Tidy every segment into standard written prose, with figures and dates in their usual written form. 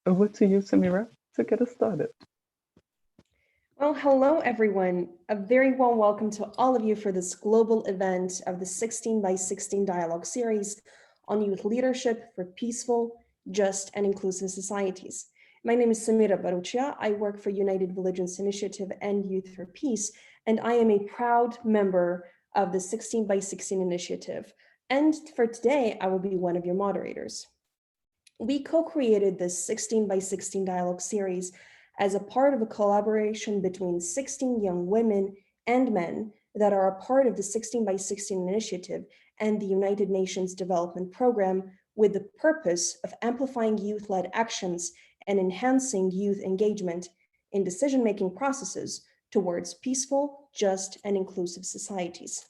over to you, Samira, to get us started. Well, hello, everyone. A very warm welcome to all of you for this global event of the 16 by 16 dialogue series on youth leadership for peaceful, just, and inclusive societies. My name is Samira Barucia. I work for United Religions Initiative and Youth for Peace, and I am a proud member of the 16 by 16 initiative. And for today, I will be one of your moderators. We co-created this 16 by 16 dialogue series as a part of a collaboration between 16 young women and men that are a part of the 16 by 16 initiative and the United Nations Development Program, with the purpose of amplifying youth-led actions and enhancing youth engagement in decision-making processes towards peaceful, just, and inclusive societies.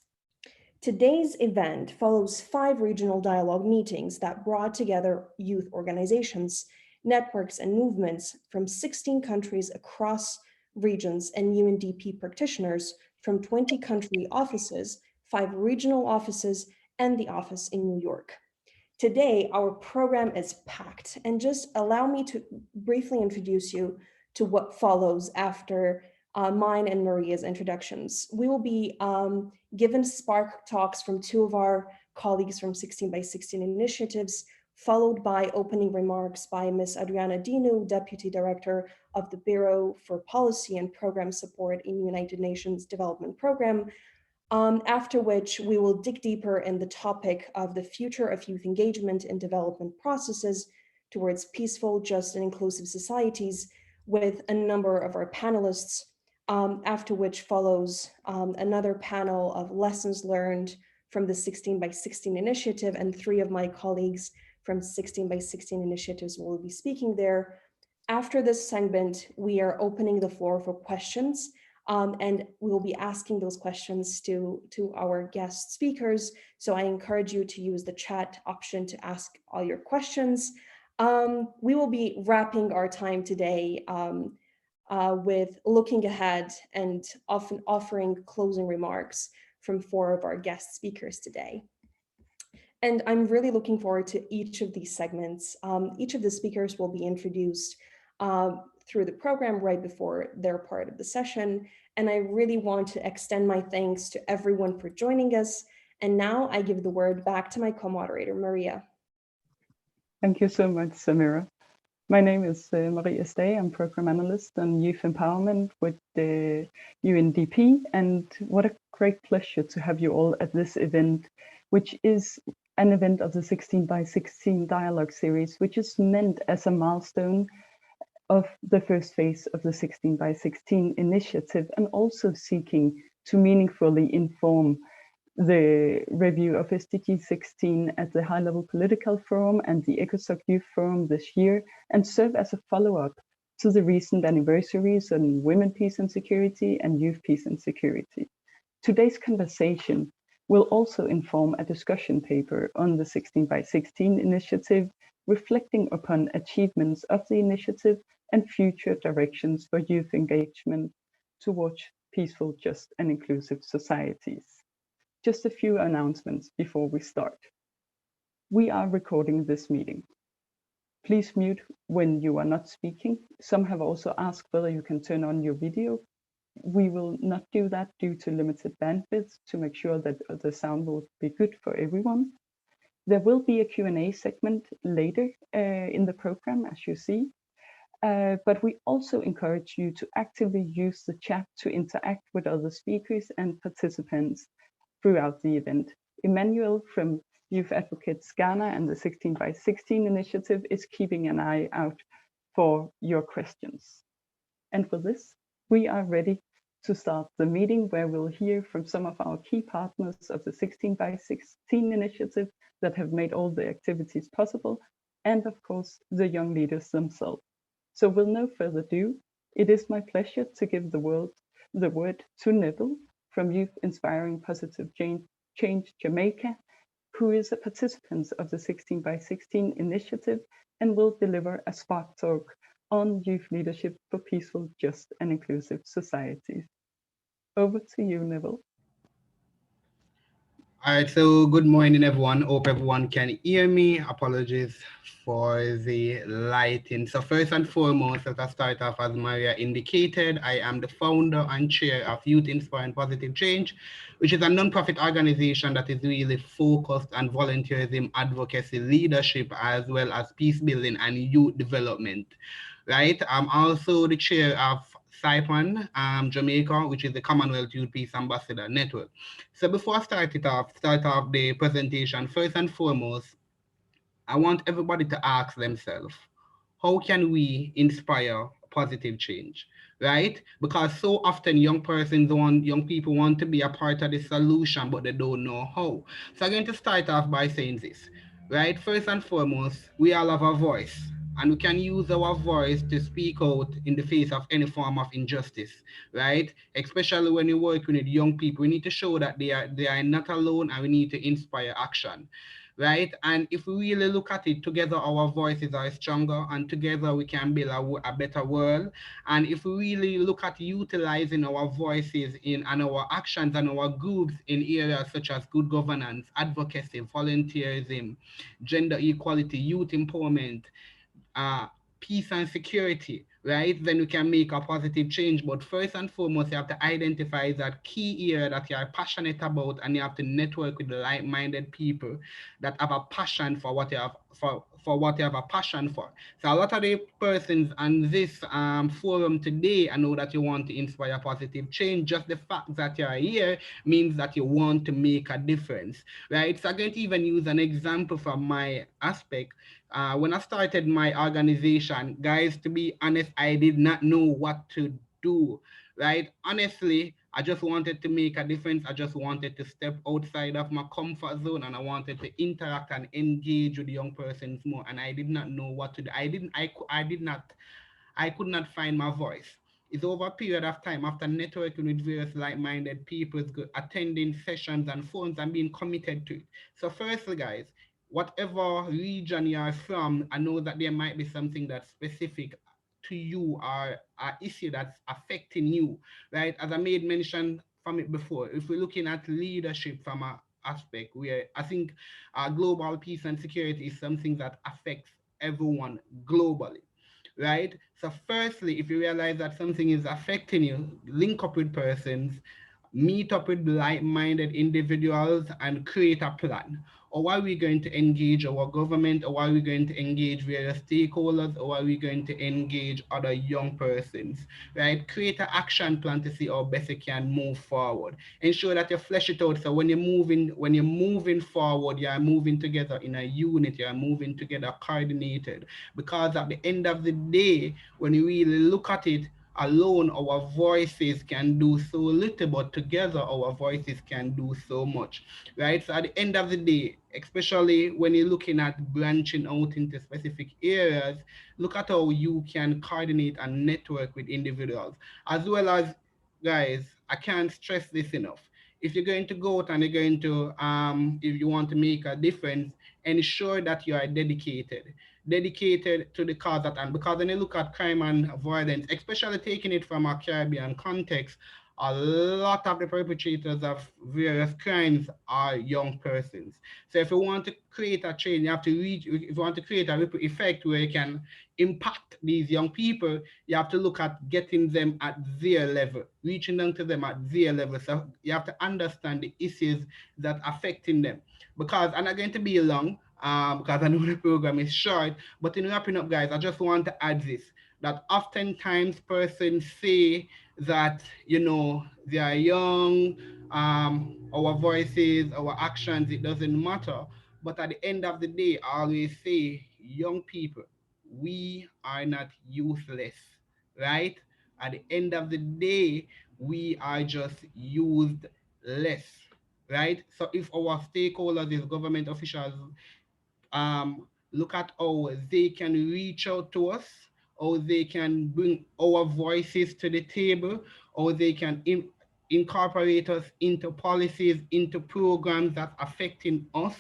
Today's event follows 5 regional dialogue meetings that brought together youth organizations, networks, and movements from 16 countries across regions and UNDP practitioners from 20 country offices, 5 regional offices, and the office in New York. Today, our program is packed, and just allow me to briefly introduce you to what follows after mine and Maria's introductions. We will be given spark talks from 2 of our colleagues from 16 by 16 initiatives, followed by opening remarks by Ms. Adriana Dinu, Deputy Director of the Bureau for Policy and Program Support in United Nations Development Program, after which we will dig deeper in the topic of the future of youth engagement in development processes towards peaceful, just, and inclusive societies with a number of our panelists, after which follows another panel of lessons learned from the 16 by 16 initiative, and 3 of my colleagues from 16 by 16 initiatives will be speaking there. After this segment, we are opening the floor for questions, and we will be asking those questions to our guest speakers. So I encourage you to use the chat option to ask all your questions. We will be wrapping our time today with looking ahead and often offering closing remarks from 4 of our guest speakers today. And I'm really looking forward to each of these segments. Each of the speakers will be introduced through the program right before their part of the session. And I really want to extend my thanks to everyone for joining us. And now I give the word back to my co-moderator, Maria. Thank you so much, Samira. My name is Maria Stay. I'm Program Analyst on Youth Empowerment with the UNDP. And what a great pleasure to have you all at this event, which is an event of the 16 by 16 dialogue series, which is meant as a milestone of the first phase of the 16 by 16 initiative, and also seeking to meaningfully inform the review of SDG 16 at the High Level Political Forum and the ECOSOC Youth Forum this year, and serve as a follow-up to the recent anniversaries on women, peace and security and youth peace and security. Today's conversation will also inform a discussion paper on the 16 by 16 initiative, reflecting upon achievements of the initiative and future directions for youth engagement towards peaceful, just, and inclusive societies. Just a few announcements before we start. We are recording this meeting. Please mute when you are not speaking. Some have also asked whether you can turn on your video. We will not do that due to limited bandwidth to make sure that the sound will be good for everyone. There will be a Q&A segment later in the program, as you see. But we also encourage you to actively use the chat to interact with other speakers and participants throughout the event. Emmanuel from Youth Advocates Ghana and the 16 by 16 initiative is keeping an eye out for your questions. And for this, we are ready to start the meeting, where we'll hear from some of our key partners of the 16 by 16 initiative that have made all the activities possible, and of course, the young leaders themselves. So with no further ado, it is my pleasure to give the word to Neville from Youth Inspiring Positive Change Jamaica, who is a participant of the 16 by 16 initiative and will deliver a spark talk on youth leadership for peaceful, just, and inclusive societies. Over to you, Neville. All right, so good morning, everyone. Hope everyone can hear me. Apologies for the lighting. So first and foremost, as I start off, as Maria indicated, I am the founder and chair of Youth Inspiring Positive Change, which is a non-profit organization that is really focused on volunteerism, advocacy, leadership, as well as peace building and youth development. Right? I'm also the chair of Saipan, Jamaica, which is the Commonwealth Youth Peace Ambassador Network. So before I start off the presentation, first and foremost, I want everybody to ask themselves, how can we inspire positive change? Right? Because so often young people want to be a part of the solution, but they don't know how. So I'm going to start off by saying this. Right? First and foremost, we all have a voice. And we can use our voice to speak out in the face of any form of injustice, right? Especially when you're working with young people, we need to show that they are not alone, and we need to inspire action, right? And if we really look at it, together our voices are stronger, and together we can build a better world. And if we really look at utilizing our voices in and our actions and our groups in areas such as good governance, advocacy, volunteerism, gender equality, youth empowerment, uh, peace and security, right? Then we can make a positive change. But first and foremost, you have to identify that key area that you are passionate about, and you have to network with the like-minded people that have a passion for what you have for what you have a passion for. So a lot of the persons on this forum today, I know that you want to inspire positive change. Just the fact that you are here means that you want to make a difference, right? So I'm going to even use an example from my aspect. When I started my organization, guys, to be honest, I did not know what to do, right? Honestly, I just wanted to make a difference. I just wanted to step outside of my comfort zone, and I wanted to interact and engage with young persons more. And I did not know what to do. I could not find my voice. It's over a period of time after networking with various like-minded people, attending sessions and forums, and being committed to it. So firstly, guys, whatever region you are from, I know that there might be something that's specific to you, or an issue that's affecting you, right? As I made mention from it before, if we're looking at leadership from a aspect where I think global peace and security is something that affects everyone globally, right? So firstly, if you realize that something is affecting you, link up with persons, meet up with like-minded individuals, and create a plan. Or are we going to engage our government, or are we going to engage various stakeholders, or are we going to engage other young persons, right? Create an action plan to see how best you can move forward. Ensure that you flesh it out, so when you're moving forward, you are moving together in a unit, you are moving together coordinated. Because at the end of the day, when you really look at it, alone our voices can do so little, but together our voices can do so much, right? So at the end of the day, especially when you're looking at branching out into specific areas, look at how you can coordinate and network with individuals, as well as, guys, I can't stress this enough. If you're going to go out and you're going to if you want to make a difference, ensure that you are dedicated to the cause at hand. Because when you look at crime and violence, especially taking it from a Caribbean context, a lot of the perpetrators of various crimes are young persons. So if you want to create a change, you have to reach, if you want to create a ripple effect where you can impact these young people, you have to look at getting them at their level, reaching down to them at their level. So you have to understand the issues that are affecting them. Because I'm not going to be long, because I know the program is short, but in wrapping up, guys, I just want to add this, that oftentimes persons say that, they are young, our voices, our actions, it doesn't matter. But at the end of the day, I always say, young people, we are not useless, right? At the end of the day, we are just used less, right? So if our stakeholders, is government officials, look at how they can reach out to us, how they can bring our voices to the table, how they can incorporate us into policies, into programs that affecting us,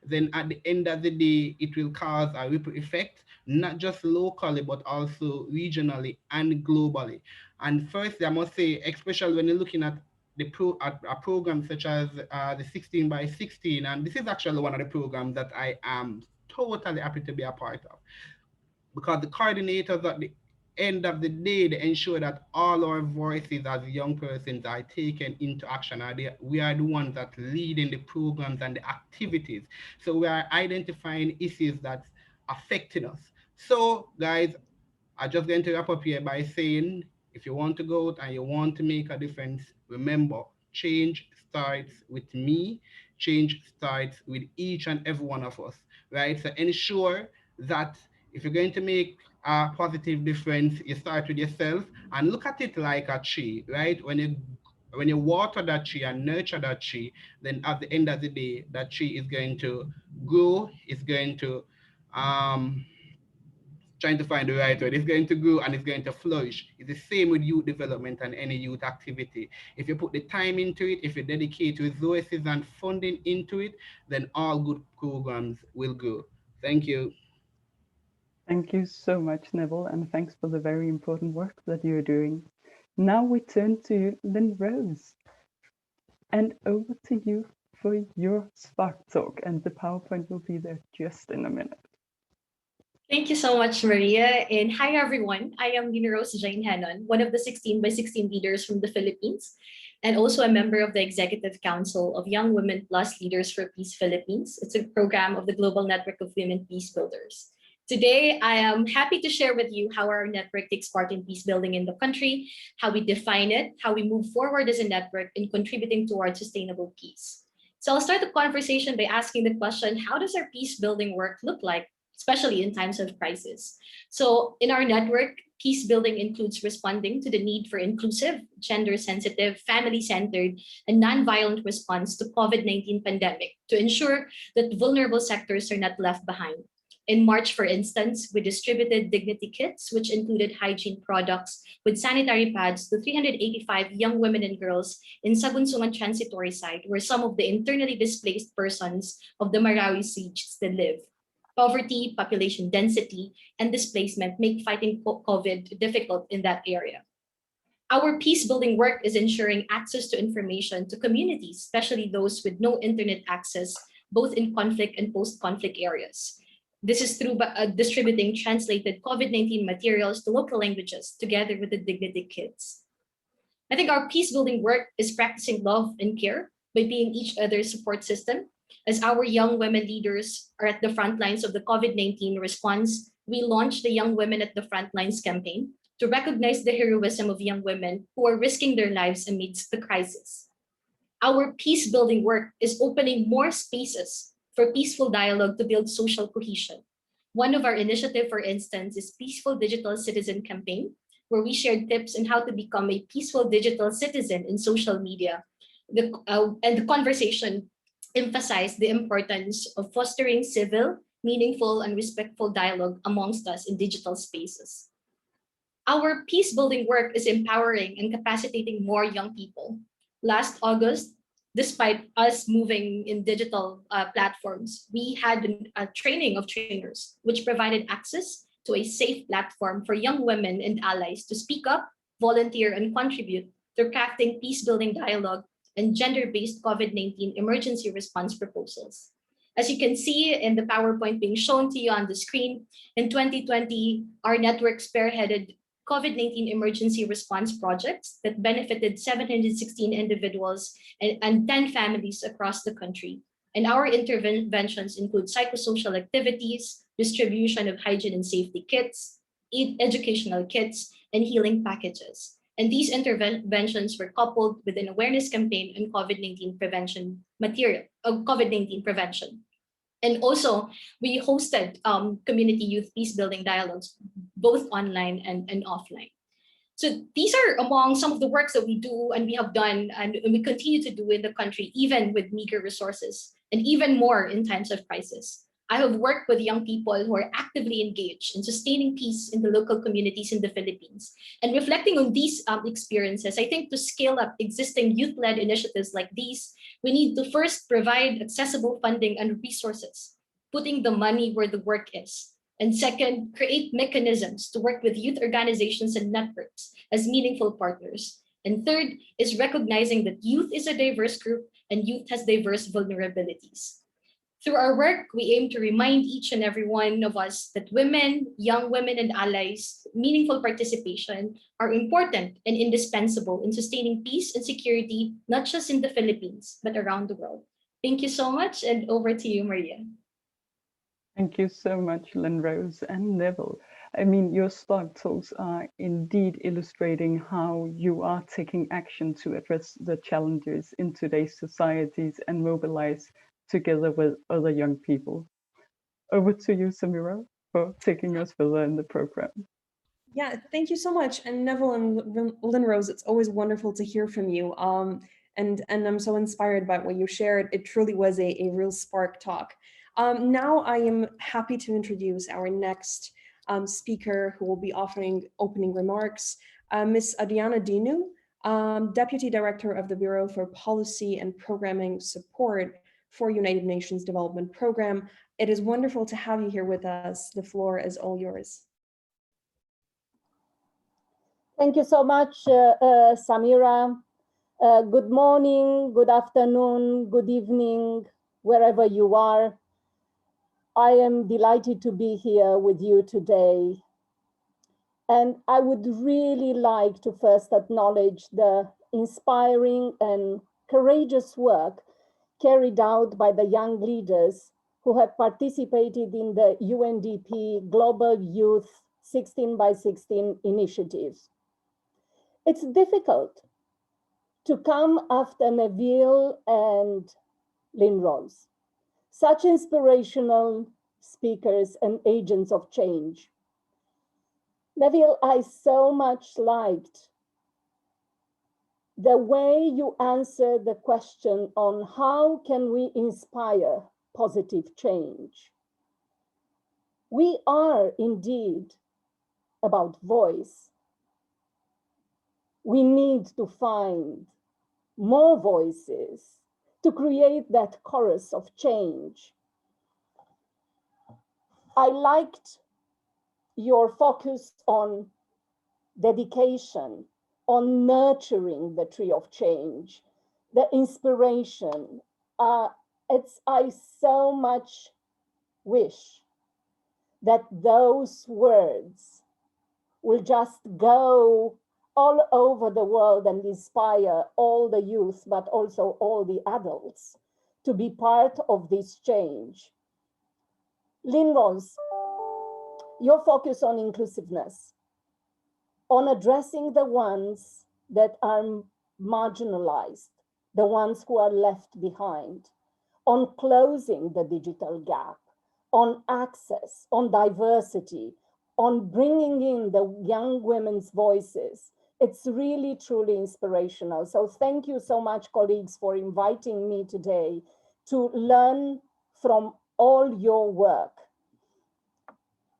then at the end of the day, it will cause a ripple effect, not just locally, but also regionally and globally. And first, I must say, especially when you're looking at a program such as the 16 by 16, and this is actually one of the programs that I am totally happy to be a part of, because the coordinators at the end of the day, they ensure that all our voices as young persons are taken into action. We are the ones that lead in the programs and the activities. So we are identifying issues that's affecting us. So guys, I'm just going to wrap up here by saying, if you want to go out and you want to make a difference, remember, change starts with me. Change starts with each and every one of us, right? So ensure that if you're going to make a positive difference, you start with yourself and look at it like a tree, right? When you water that tree and nurture that tree, then at the end of the day, that tree is going to grow, it's going to trying to find the right word. It's going to grow and it's going to flourish. It's the same with youth development and any youth activity. If you put the time into it, if you dedicate resources and funding into it, then all good programs will grow. Thank you. Thank you so much, Neville, and thanks for the very important work that you're doing. Now we turn to Lynn Rose. And over to you for your Spark Talk, and the PowerPoint will be there just in a minute. Thank you so much, Maria. And hi, everyone. I am Rose Jane Henon, one of the 16 by 16 leaders from the Philippines, and also a member of the Executive Council of Young Women Plus Leaders for Peace Philippines. It's a program of the Global Network of Women Peace Builders. Today, I am happy to share with you how our network takes part in peace building in the country, how we define it, how we move forward as a network in contributing towards sustainable peace. So I'll start the conversation by asking the question, how does our peace building work look like, especially in times of crisis? So in our network, peace building includes responding to the need for inclusive, gender-sensitive, family-centered, and non-violent response to COVID-19 pandemic to ensure that vulnerable sectors are not left behind. In March, for instance, we distributed dignity kits, which included hygiene products with sanitary pads to 385 young women and girls in Sabunsungan transitory site, where some of the internally displaced persons of the Marawi siege still live. Poverty, population density, and displacement make fighting COVID difficult in that area. Our peace building work is ensuring access to information to communities, especially those with no internet access, both in conflict and post-conflict areas. This is through distributing translated COVID-19 materials to local languages together with the dignity kits. I think our peace building work is practicing love and care by being each other's support system. As our young women leaders are at the front lines of the COVID-19 response, we launched the Young Women at the Front Lines campaign to recognize the heroism of young women who are risking their lives amidst the crisis. Our peace building work is opening more spaces for peaceful dialogue to build social cohesion. One of our initiatives, for instance, is Peaceful Digital Citizen Campaign, where we shared tips on how to become a peaceful digital citizen in social media. And the conversation emphasized the importance of fostering civil, meaningful, and respectful dialogue amongst us in digital spaces. Our peace building work is empowering and capacitating more young people. Last August, despite us moving in digital platforms, we had a training of trainers, which provided access to a safe platform for young women and allies to speak up, volunteer, and contribute to crafting peace-building dialogue and gender-based COVID-19 emergency response proposals. As you can see in the PowerPoint being shown to you on the screen, in 2020, our network spearheaded COVID-19 emergency response projects that benefited 716 individuals and 10 families across the country. And our interventions include psychosocial activities, distribution of hygiene and safety kits, educational kits, and healing packages. And these interventions were coupled with an awareness campaign on COVID-19 prevention material, COVID-19 prevention. And also, we hosted community youth peace building dialogues, both online and offline. So these are among some of the works that we do and we have done and we continue to do in the country, even with meager resources, and even more in times of crisis. I have worked with young people who are actively engaged in sustaining peace in the local communities in the Philippines. And reflecting on these experiences, I think to scale up existing youth-led initiatives like these, we need to first provide accessible funding and resources, putting the money where the work is. And second, create mechanisms to work with youth organizations and networks as meaningful partners. And third is recognizing that youth is a diverse group and youth has diverse vulnerabilities. Through our work, we aim to remind each and every one of us that women, young women, and allies' meaningful participation are important and indispensable in sustaining peace and security, not just in the Philippines, but around the world. Thank you so much, and over to you, Maria. Thank you so much, Lynn-Rose and Neville. I mean, your Spark Talks are indeed illustrating how you are taking action to address the challenges in today's societies and mobilize together with other young people. Over to you, Samira, for taking us further in the program. Yeah, thank you so much. And Neville and Lynn-Rose, it's always wonderful to hear from you. And I'm so inspired by what you shared. It truly was a real spark talk. Now I am happy to introduce our next speaker who will be offering opening remarks, Ms. Adriana Dinu, Deputy Director of the Bureau for Policy and Programming Support for United Nations Development Program. It is wonderful to have you here with us. The floor is all yours. Thank you so much, Samira. Good morning, good afternoon, good evening, wherever you are. I am delighted to be here with you today. And I would really like to first acknowledge the inspiring and courageous work carried out by the young leaders who have participated in the UNDP Global Youth 16 by 16 initiatives. It's difficult to come after Neville and Lynn-Rose, such inspirational speakers and agents of change. Neville, I so much liked the way you answered the question on how can we inspire positive change. We are indeed about voice. We need to find more voices to create that chorus of change. I liked your focus on dedication, on nurturing the tree of change, the inspiration. I so much wish that those words will just go all over the world and inspire all the youth, but also all the adults to be part of this change. Lynn-Rose, your focus on inclusiveness, on addressing the ones that are marginalized, the ones who are left behind, on closing the digital gap, on access, on diversity, on bringing in the young women's voices. It's really, truly inspirational. So thank you so much, colleagues, for inviting me today to learn from all your work.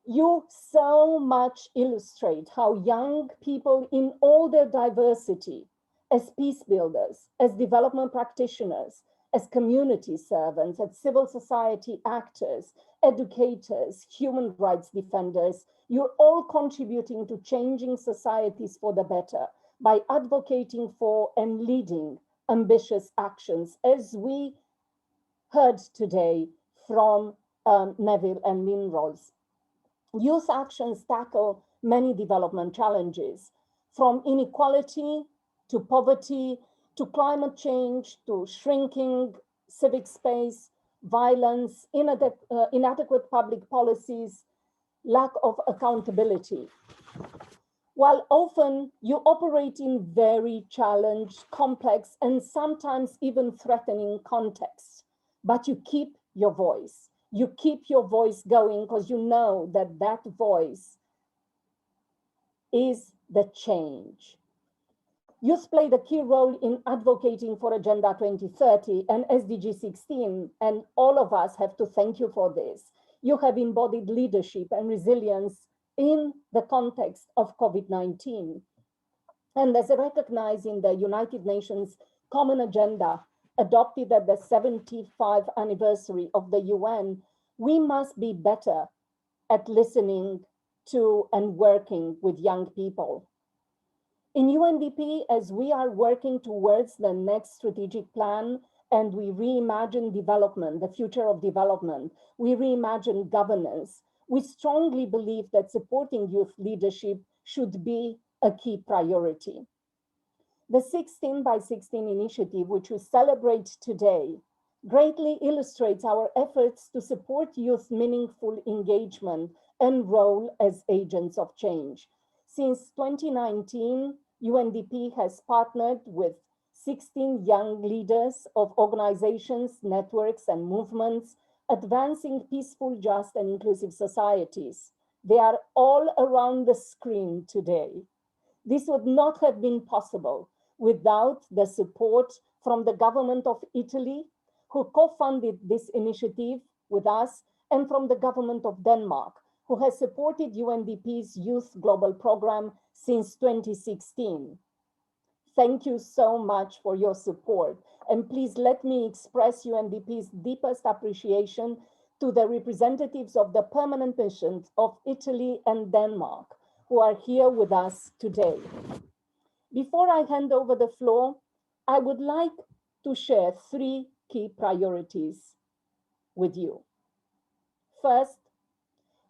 You so much illustrate how young people in all their diversity, as peace builders, as development practitioners, as community servants, as civil society actors, educators, human rights defenders, you're all contributing to changing societies for the better by advocating for and leading ambitious actions, as we heard today from Neville and Lynn-Rose. Youth actions tackle many development challenges, from inequality to poverty, to climate change, to shrinking civic space, violence, inadequate public policies, lack of accountability. While often you operate in very challenged, complex, and sometimes even threatening contexts, but you keep your voice. You keep your voice going because you know that that voice is the change. Youth played a key role in advocating for Agenda 2030 and SDG 16, and all of us have to thank you for this. You have embodied leadership and resilience in the context of COVID-19. And as recognized in the United Nations Common Agenda, adopted at the 75th anniversary of the UN, we must be better at listening to and working with young people. In UNDP, as we are working towards the next strategic plan and we reimagine development, the future of development, we reimagine governance, we strongly believe that supporting youth leadership should be a key priority. The 16 by 16 initiative, which we celebrate today, greatly illustrates our efforts to support youth meaningful engagement and role as agents of change. Since 2019, UNDP has partnered with 16 young leaders of organizations, networks, and movements advancing peaceful, just, and inclusive societies. They are all around the screen today. This would not have been possible without the support from the government of Italy, who co-funded this initiative with us, and from the government of Denmark, who has supported UNDP's Youth Global Program since 2016. Thank you so much for your support. And please let me express UNDP's deepest appreciation to the representatives of the permanent missions of Italy and Denmark, who are here with us today. Before I hand over the floor, I would like to share 3 key priorities with you. First,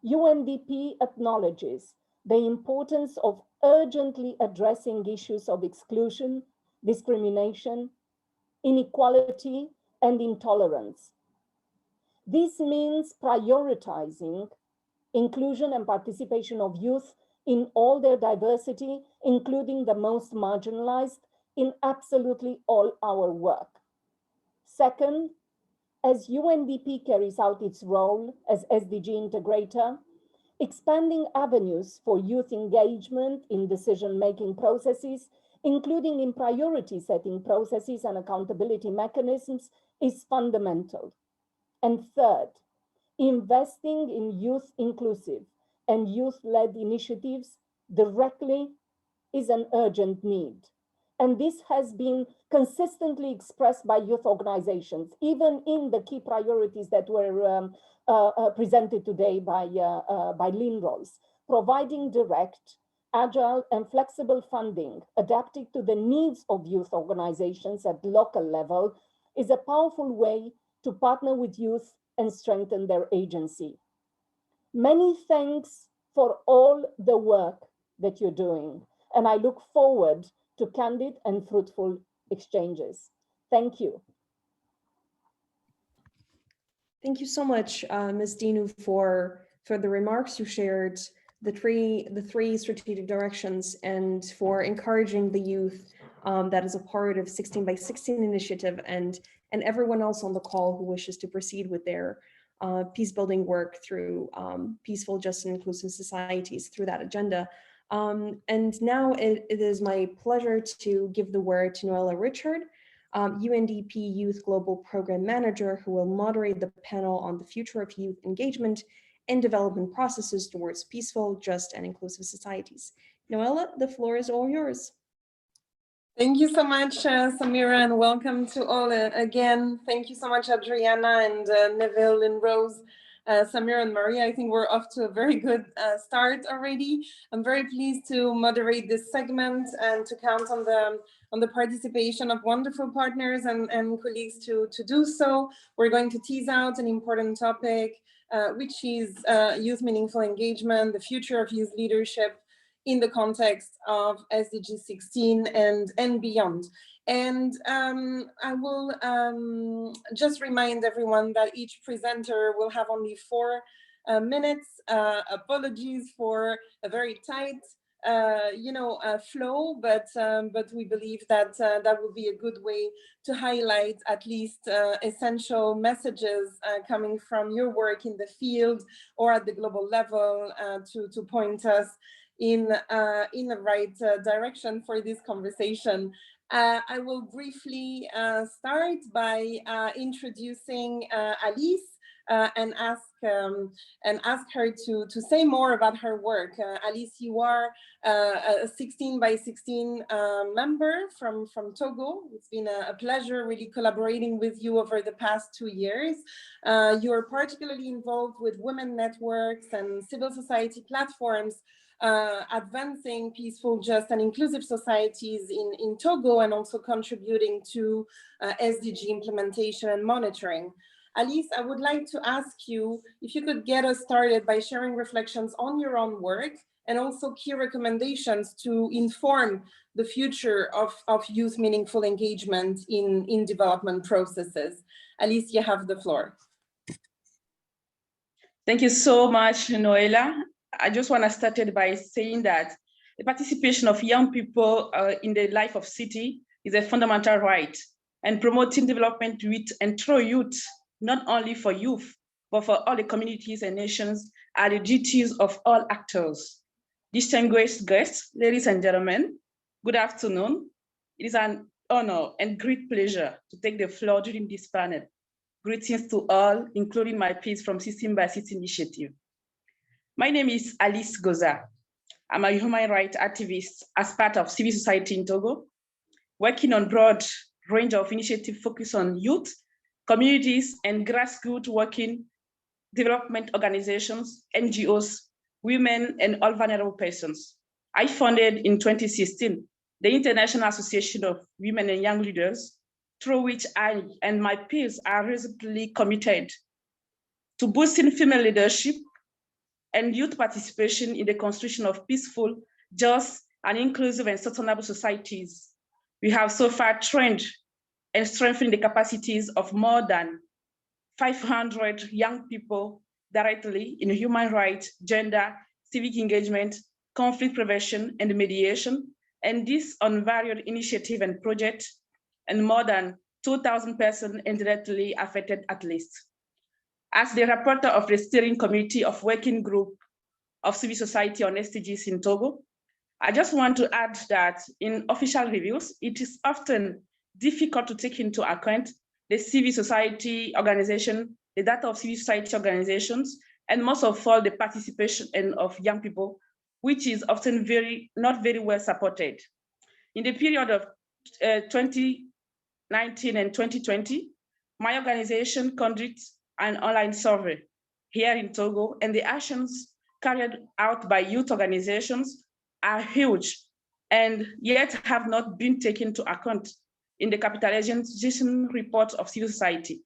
UNDP acknowledges the importance of urgently addressing issues of exclusion, discrimination, inequality, and intolerance. This means prioritizing inclusion and participation of youth in all their diversity, including the most marginalized, in absolutely all our work. Second, as UNDP carries out its role as SDG integrator, expanding avenues for youth engagement in decision-making processes, including in priority setting processes and accountability mechanisms, is fundamental. And third, investing in youth inclusive and youth-led initiatives directly is an urgent need. And this has been consistently expressed by youth organizations, even in the key priorities that were presented today by Lynn Rose. Providing direct, agile, and flexible funding adapted to the needs of youth organizations at local level is a powerful way to partner with youth and strengthen their agency. Many thanks for all the work that you're doing, and I look forward to candid and fruitful exchanges. Thank you. Thank you so much, Ms. Dinu, for the remarks you shared, the three strategic directions, and for encouraging the youth that is a part of 16 by 16 initiative and everyone else on the call who wishes to proceed with their peace building work through peaceful, just, and inclusive societies through that agenda. And now it is my pleasure to give the word to Noella Richard, UNDP Youth Global Program Manager, who will moderate the panel on the future of youth engagement and development processes towards peaceful, just, and inclusive societies. Noella, the floor is all yours. Thank you so much, Samira, and welcome to all again. Thank you so much, Adriana and Neville and Rose, Samira and Maria. I think we're off to a very good start already. I'm very pleased to moderate this segment and to count on the participation of wonderful partners and colleagues to do so. We're going to tease out an important topic, which is youth meaningful engagement, the future of youth leadership in the context of SDG 16 and beyond. And I will just remind everyone that each presenter will have only 4 minutes. Apologies for a very tight flow, but we believe that that will be a good way to highlight at least essential messages coming from your work in the field or at the global level to point us in the right direction for this conversation. I will briefly start by introducing Alice and ask her to say more about her work. Alice, you are a 16 by 16 member from Togo. It's been a pleasure really collaborating with you over the past 2 years. You're particularly involved with women networks and civil society platforms advancing peaceful, just, and inclusive societies in Togo, and also contributing to SDG implementation and monitoring. Alice, I would like to ask you if you could get us started by sharing reflections on your own work and also key recommendations to inform the future of youth meaningful engagement in development processes. Alice, you have the floor. Thank you so much, Noela. I just want to start by saying that the participation of young people in the life of city is a fundamental right, and promoting development with and through youth, not only for youth, but for all the communities and nations, are the duties of all actors. Distinguished guests, ladies and gentlemen, good afternoon. It is an honor and great pleasure to take the floor during this panel. Greetings to all, including my peers from 16 by 16 initiative. My name is Alice Goza. I'm a human rights activist as part of civil society in Togo, working on broad range of initiatives focused on youth, communities, and grassroots working development organizations, NGOs, women, and all vulnerable persons. I founded in 2016 the International Association of Women and Young Leaders, through which I and my peers are resolutely committed to boosting female leadership and youth participation in the construction of peaceful, just, and inclusive and sustainable societies. We have so far trained and strengthened the capacities of more than 500 young people directly in human rights, gender, civic engagement, conflict prevention, and mediation, and this on various initiatives and projects, and more than 2,000 persons indirectly affected at least. As the rapporteur of the steering committee of working group of civil society on SDGs in Togo, I just want to add that in official reviews, it is often difficult to take into account the civil society organization, the data of civil society organizations, and most of all the participation of young people, which is often not very well supported. In the period of 2019 and 2020, my organization conducted an online survey here in Togo, and the actions carried out by youth organizations are huge and yet have not been taken into account in the capitalization report of civil society.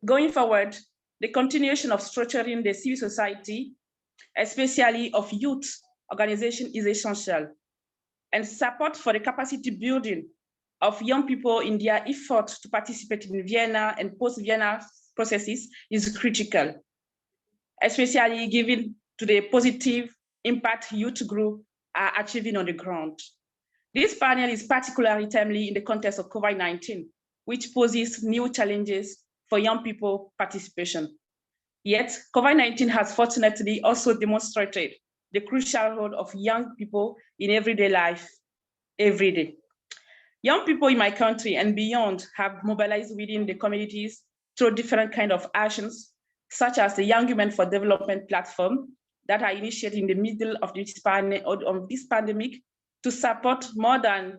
Going forward, the continuation of structuring the civil society, especially of youth organization, is essential, and support for the capacity building of young people in their effort to participate in Vienna and post-Vienna processes is critical, especially given to the positive impact youth groups are achieving on the ground. This panel is particularly timely in the context of COVID-19, which poses new challenges for young people participation. Yet, COVID-19 has fortunately also demonstrated the crucial role of young people in everyday life, every day. Young people in my country and beyond have mobilized within the communities through different kinds of actions, such as the Young Women for Development platform that I initiated in the middle of this pandemic to support more than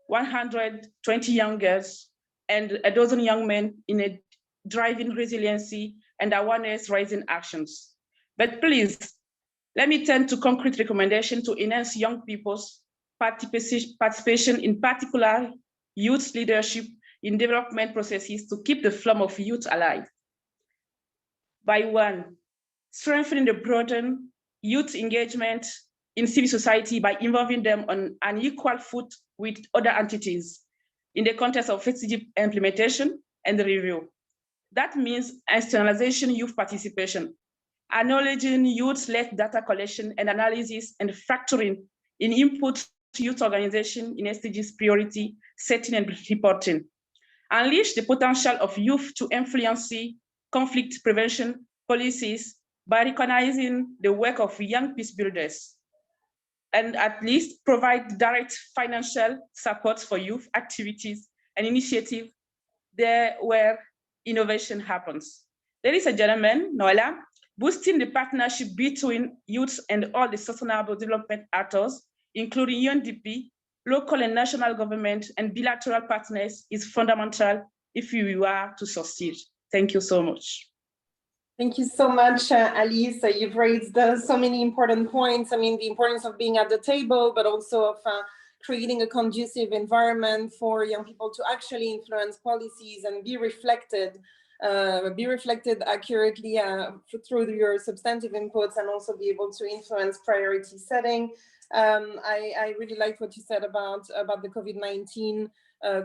120 young girls and a dozen young men in a driving resiliency and awareness raising actions. But please, let me turn to concrete recommendations to enhance young people's participation, in particular youth leadership in development processes to keep the flame of youth alive. By one, strengthening the broader youth engagement in civil society by involving them on an equal foot with other entities in the context of SDG implementation and review. That means institutionalization youth participation, acknowledging youth-led data collection and analysis and factoring in input to youth organization in SDGs priority setting and reporting. Unleash the potential of youth to influence conflict prevention policies by recognizing the work of young peace builders, and at least provide direct financial support for youth activities and initiatives there where innovation happens. Ladies and gentlemen, Noela, boosting the partnership between youth and all the sustainable development actors, including UNDP, local and national government, and bilateral partners is fundamental if we are to succeed. Thank you so much. Thank you so much, Alice. You've raised so many important points. I mean, the importance of being at the table, but also of creating a conducive environment for young people to actually influence policies and be reflected accurately through your substantive inputs, and also be able to influence priority setting. I really liked what you said about the COVID-19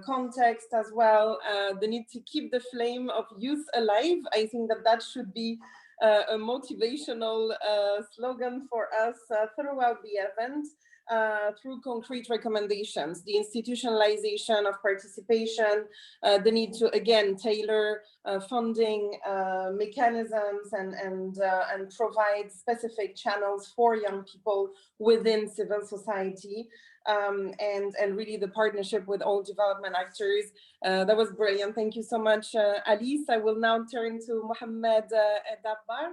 context as well, the need to keep the flame of youth alive. I think that should be a motivational slogan for us throughout the event. Through concrete recommendations, the institutionalization of participation, the need to again tailor funding mechanisms and provide specific channels for young people within civil society, and really the partnership with all development actors. That was brilliant. Thank you so much, Alice. I will now turn to Mohammed Dabbar.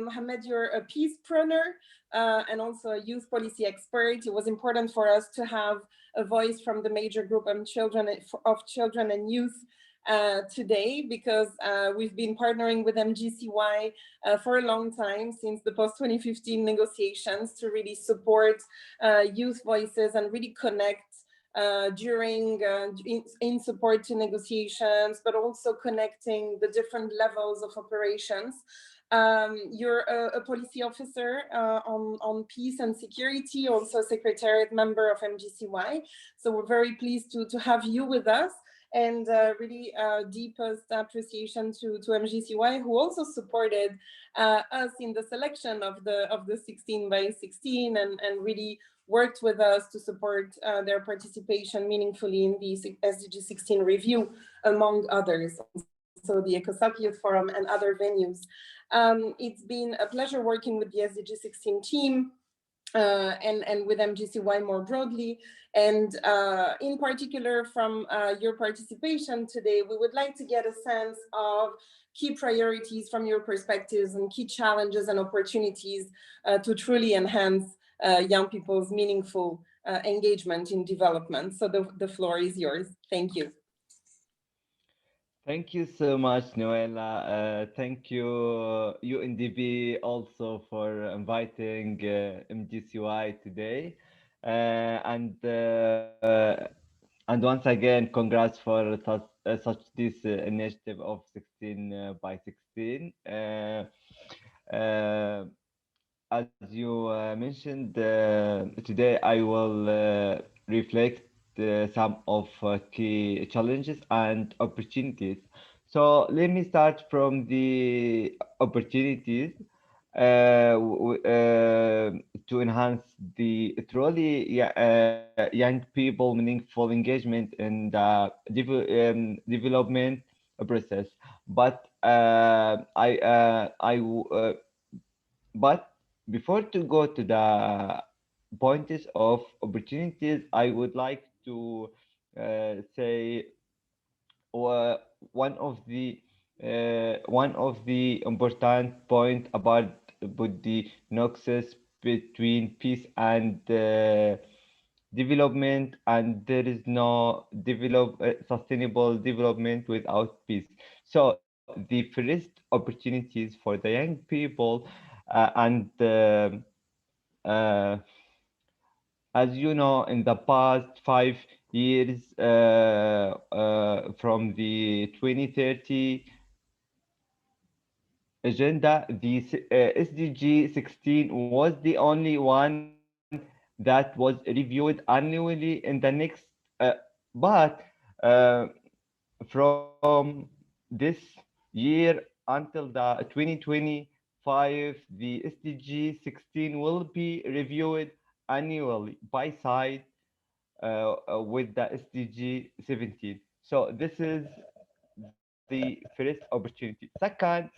Mohammed, you're a peacepreneur and also a youth policy expert. It was important for us to have a voice from the major group of children and youth today, because we've been partnering with MGCY for a long time, since the post-2015 negotiations, to really support youth voices and really connect during in support to negotiations, but also connecting the different levels of operations. You're a policy officer on peace and security, also a secretariat member of MGCY. So we're very pleased to have you with us, and really deepest appreciation to MGCY, who also supported us in the selection of the 16 by 16 and really worked with us to support their participation meaningfully in the SDG 16 review, among others. So the ECOSOC Youth Forum and other venues. It's been a pleasure working with the SDG 16 team and with MGCY more broadly. And in particular, from your participation today, we would like to get a sense of key priorities from your perspectives and key challenges and opportunities to truly enhance young people's meaningful engagement in development. So the floor is yours. Thank you. Thank you so much, Noella. Thank you, UNDP, also for inviting MGCY today. And once again, congrats for such this initiative of 16 by 16. As you mentioned, today I will reflect some of key challenges and opportunities. So let me start from the opportunities to enhance the truly young people meaningful engagement in the development process. But but before to go to the points of opportunities, I would like to say one of the important point about the nexus between peace and development, and there is no sustainable development without peace. So the first opportunities for the young people and as you know, in the past 5 years from the 2030 agenda, the SDG 16 was the only one that was reviewed annually in the next, but uh, from this year until the 2025, the SDG 16 will be reviewed annually by side with the SDG 17. So this is the first opportunity. Second,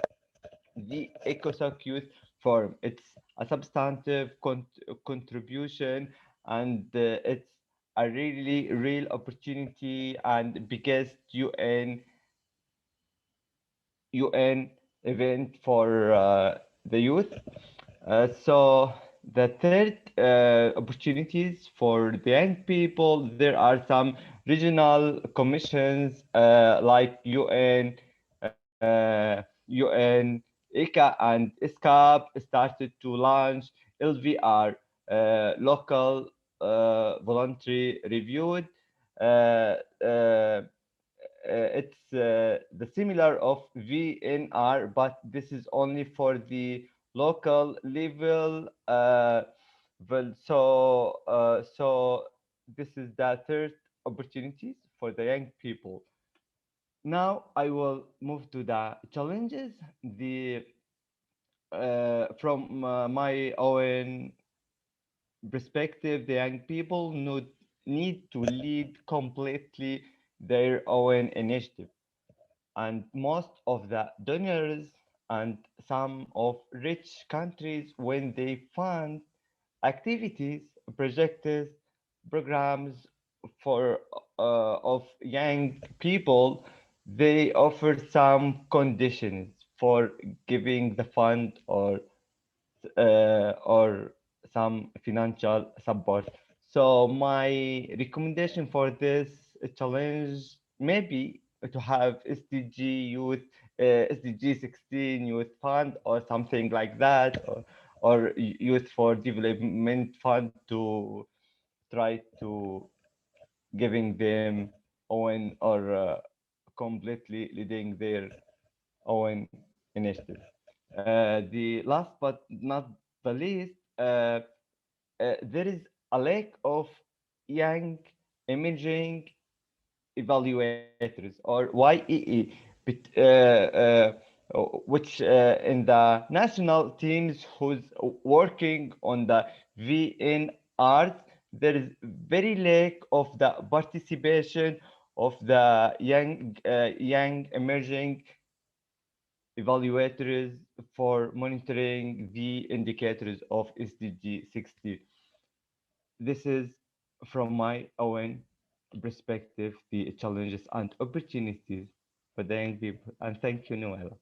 the ECOSOC Youth Forum. It's a substantive contribution, and it's a really real opportunity and biggest UN event for the youth. So the third opportunities for the young people, there are some regional commissions like UN ICA and ISCAP started to launch LVR, local voluntary reviewed. It's the similar of VNR, but this is only for the local level. So this is the third opportunities for the young people. Now I will move to the challenges. The from my own perspective, the young people need to lead completely their own initiative, and most of the donors and some of rich countries, when they fund activities, projects, programs for of young people, they offer some conditions for giving the fund or some financial support. So my recommendation for this challenge maybe to have SDG youth, SDG 16 youth fund or something like that, or youth for development fund to try to giving them own or completely leading their own initiative. The last but not the least, there is a lack of young emerging evaluators or YEE, which in the national teams who's working on the VNRs, there is very lack of the participation of the young emerging evaluators for monitoring the indicators of SDG 60. This is from my own perspective, the challenges and opportunities for the young people. And thank you, Noella.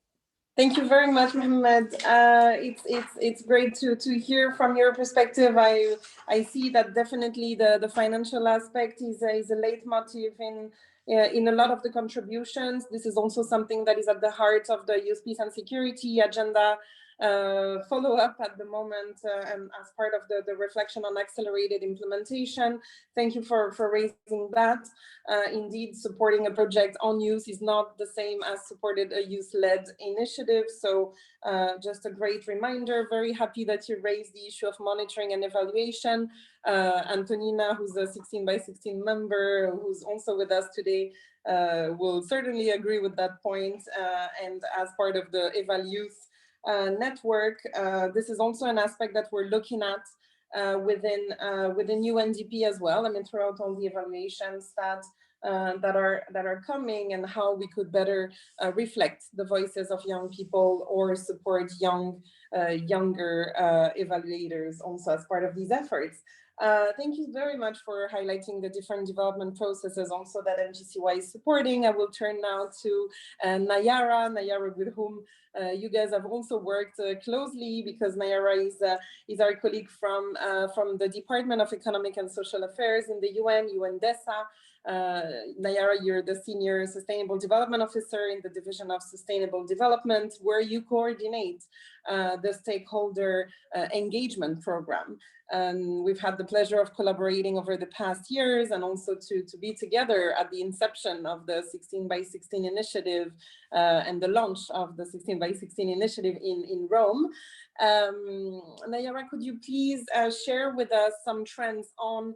Thank you very much, Mohammed. It's great to hear from your perspective. I see that definitely the financial aspect is a leitmotif in a lot of the contributions. This is also something that is at the heart of the Youth Peace and Security agenda follow-up at the moment, and as part of the reflection on accelerated implementation. Thank you for raising that. Indeed, supporting a project on youth is not the same as supported a youth-led initiative. So just a great reminder. Very happy that you raised the issue of monitoring and evaluation. Antonina, who's a 16 by 16 member, who's also with us today, will certainly agree with that point. And as part of the Eval Youth network, this is also an aspect that we're looking at within UNDP as well. I mean, throughout all the evaluations that are coming, and how we could better reflect the voices of young people or support younger evaluators also as part of these efforts. Thank you very much for highlighting the different development processes also that MGCY is supporting. I will turn now to Nayara, with whom you guys have also worked closely, because Nayara is our colleague from the Department of Economic and Social Affairs in the UN, UNDESA. Nayara, you're the Senior Sustainable Development Officer in the Division of Sustainable Development, where you coordinate the stakeholder engagement program. We've had the pleasure of collaborating over the past years, and also to be together at the inception of the 16 by 16 initiative and the launch of the 16 by 16 initiative in Rome. Nayara, could you please share with us some trends on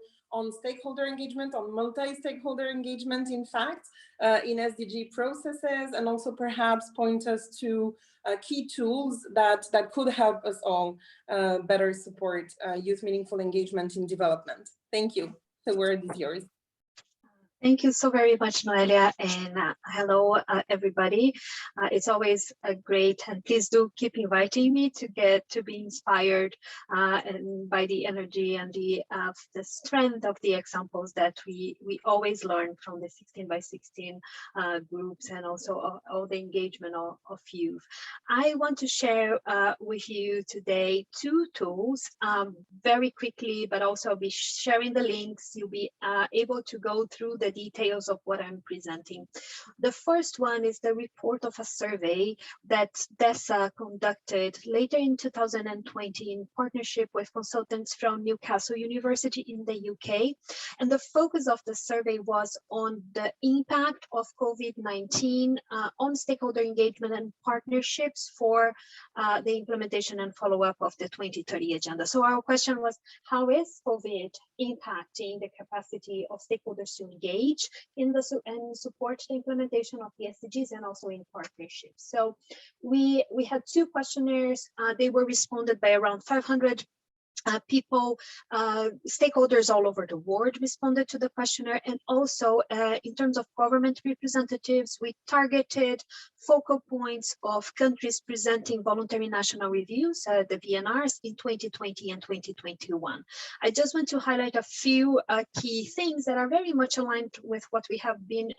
stakeholder engagement, on multi-stakeholder engagement, in fact, in SDG processes, and also perhaps point us to key tools that could help us all better support youth meaningful engagement in development. Thank you. The word is yours. Thank you so very much, Noelia, and hello, everybody. It's always a great, and please do keep inviting me to be inspired and by the energy and the strength of the examples that we always learn from the 16 by 16 groups, and also all the engagement of youth. I want to share with you today two tools very quickly, but also I'll be sharing the links. You'll be able to go through the the details of what I'm presenting. The first one is the report of a survey that DESA conducted later in 2020 in partnership with consultants from Newcastle University in the UK. And the focus of the survey was on the impact of COVID-19 on stakeholder engagement and partnerships for the implementation and follow-up of the 2030 agenda. So our question was, how is COVID impacting the capacity of stakeholders to engage in and support the implementation of the SDGs and also in partnerships? So we had two questionnaires. They were responded by around 500 people, stakeholders all over the world responded to the questionnaire, and also in terms of government representatives, we targeted focal points of countries presenting voluntary national reviews, the VNRs, in 2020 and 2021. I just want to highlight a few key things that are very much aligned with what we have been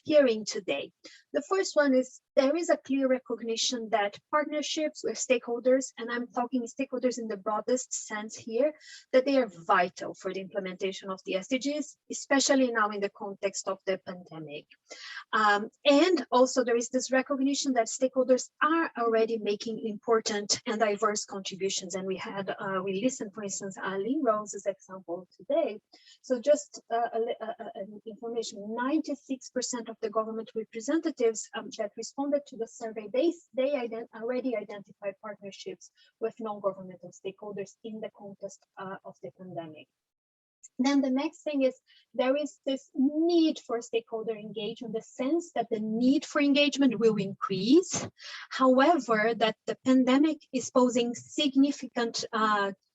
hearing today. The first one is there is a clear recognition that partnerships with stakeholders, and I'm talking stakeholders in the broadest sense here, that they are vital for the implementation of the SDGs, especially now in the context of the pandemic. And also there is this recognition that stakeholders are already making important and diverse contributions. And we listened, for instance, Lynn Rose's example today. So just information, 96% of the government representatives that responded to the survey, they already identified partnerships with non-governmental stakeholders in the context of the pandemic. Then the next thing is there is this need for stakeholder engagement, the sense that the need for engagement will increase. However, that the pandemic is posing significant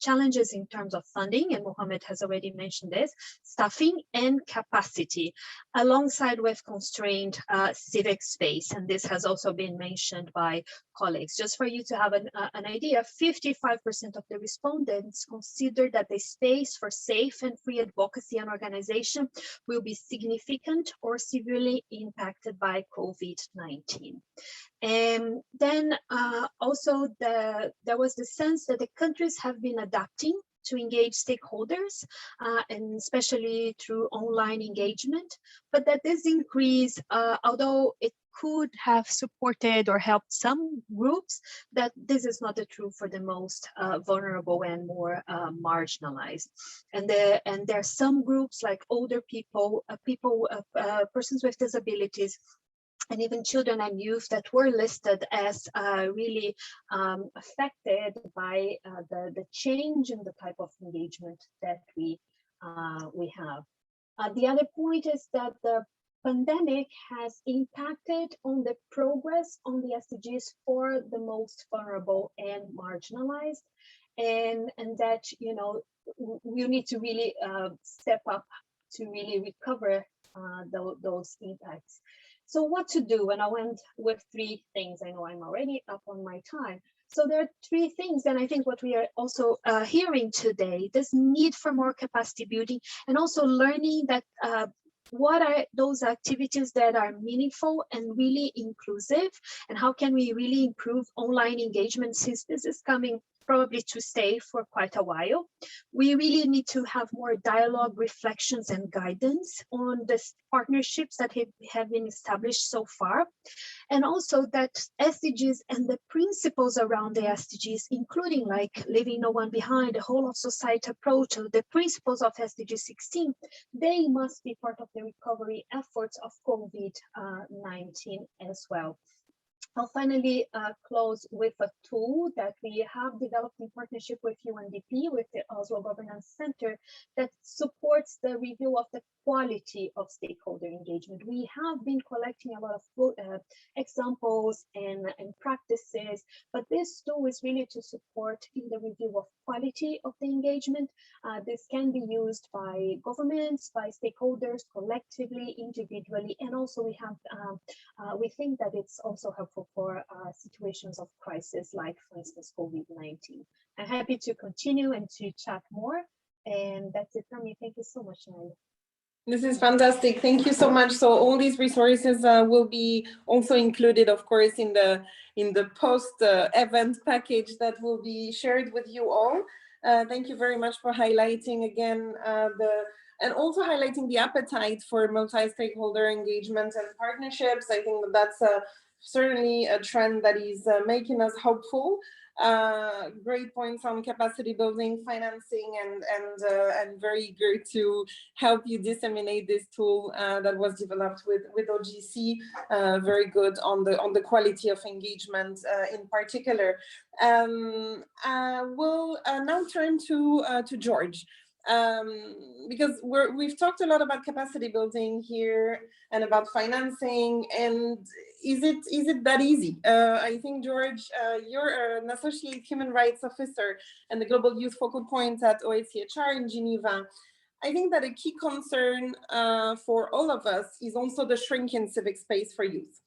challenges in terms of funding, and Mohammed has already mentioned this, staffing and capacity, alongside with constrained civic space. And this has also been mentioned by colleagues. Just for you to have an idea, 55% of the respondents consider that the space for safe and free advocacy and organization will be significant or severely impacted by COVID-19. And then also there was the sense that the countries have been adapting to engage stakeholders, and especially through online engagement, but that this increase, although it could have supported or helped some groups, that this is not the truth for the most vulnerable and more marginalized. And there are some groups like older people, persons with disabilities, and even children and youth that were listed as really affected by the change in the type of engagement that we have. The other point is that the pandemic has impacted on the progress on the SDGs for the most vulnerable and marginalized, and that, you know, we need to really step up to really recover those impacts. So what to do? And I went with three things. I know I'm already up on my time. So there are three things, and I think what we are also hearing today, this need for more capacity building, and also learning that what are those activities that are meaningful and really inclusive, and how can we really improve online engagement, since this is coming probably to stay for quite a while. We really need to have more dialogue, reflections, and guidance on the partnerships that have been established so far. And also that SDGs and the principles around the SDGs, including like leaving no one behind, the whole of society approach, the principles of SDG 16, they must be part of the recovery efforts of COVID-19 as well. I'll finally close with a tool that we have developed in partnership with UNDP, with the Oslo Governance Center, that supports the review of the quality of stakeholder engagement. We have been collecting a lot of examples and practices, but this tool is really to support in the review of quality of the engagement. This can be used by governments, by stakeholders, collectively, individually, and also we have we think that it's also helpful for situations of crisis, like for instance COVID-19. I'm happy to continue and to chat more, and that's it from me. Thank you so much, Naila. This is fantastic. Thank you so much. So all these resources will be also included, of course, in the post event package that will be shared with you all. Thank you very much for highlighting again and also highlighting the appetite for multi-stakeholder engagement and partnerships. I think that's certainly a trend that is making us hopeful. Great points on capacity building, financing, and very eager to help you disseminate this tool that was developed with OGC. Very good on the quality of engagement in particular. We'll now turn to George. Because we've talked a lot about capacity building here and about financing, and is it that easy? I think, George, you're an associate human rights officer and the global youth focal point at OHCHR in Geneva. I think that a key concern for all of us is also the shrinking civic space for youth,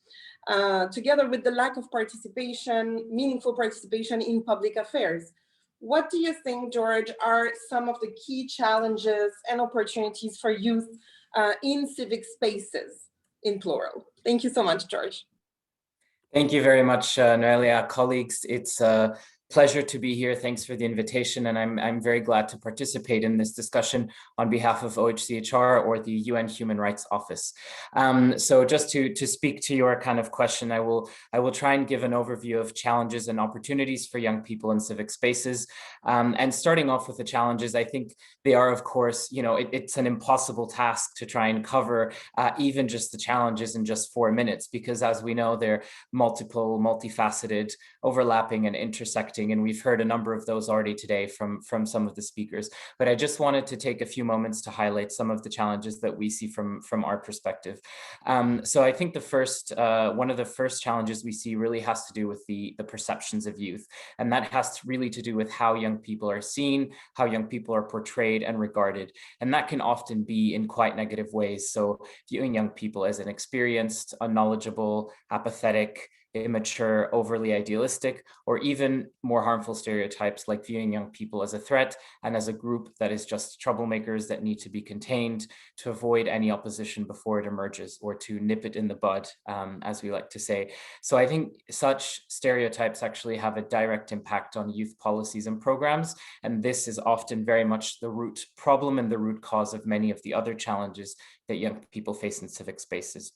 together with the lack of participation, meaningful participation in public affairs. What do you think, George, are some of the key challenges and opportunities for youth in civic spaces in plural? Thank you so much, George. Thank you very much, Noelia. Colleagues, it's a pleasure to be here. Thanks for the invitation, and I'm very glad to participate in this discussion on behalf of OHCHR or the UN Human Rights Office. So just to speak to your kind of question, I will try and give an overview of challenges and opportunities for young people in civic spaces. And starting off with the challenges, I think they are, of course, it's an impossible task to try and cover even just the challenges in just 4 minutes, because as we know, they're multiple, multifaceted, overlapping and intersecting. And we've heard a number of those already today from some of the speakers. But I just wanted to take a few moments to highlight some of the challenges that we see from our perspective. So I think one of the first challenges we see really has to do with the perceptions of youth. And that has really to do with how young people are seen, how young people are portrayed and regarded. And that can often be in quite negative ways. So viewing young people as inexperienced, unknowledgeable, apathetic, immature, overly idealistic, or even more harmful stereotypes like viewing young people as a threat and as a group that is just troublemakers that need to be contained to avoid any opposition before it emerges, or to nip it in the bud, as we like to say. So I think such stereotypes actually have a direct impact on youth policies and programs, and this is often very much the root problem and the root cause of many of the other challenges that young people face in civic spaces.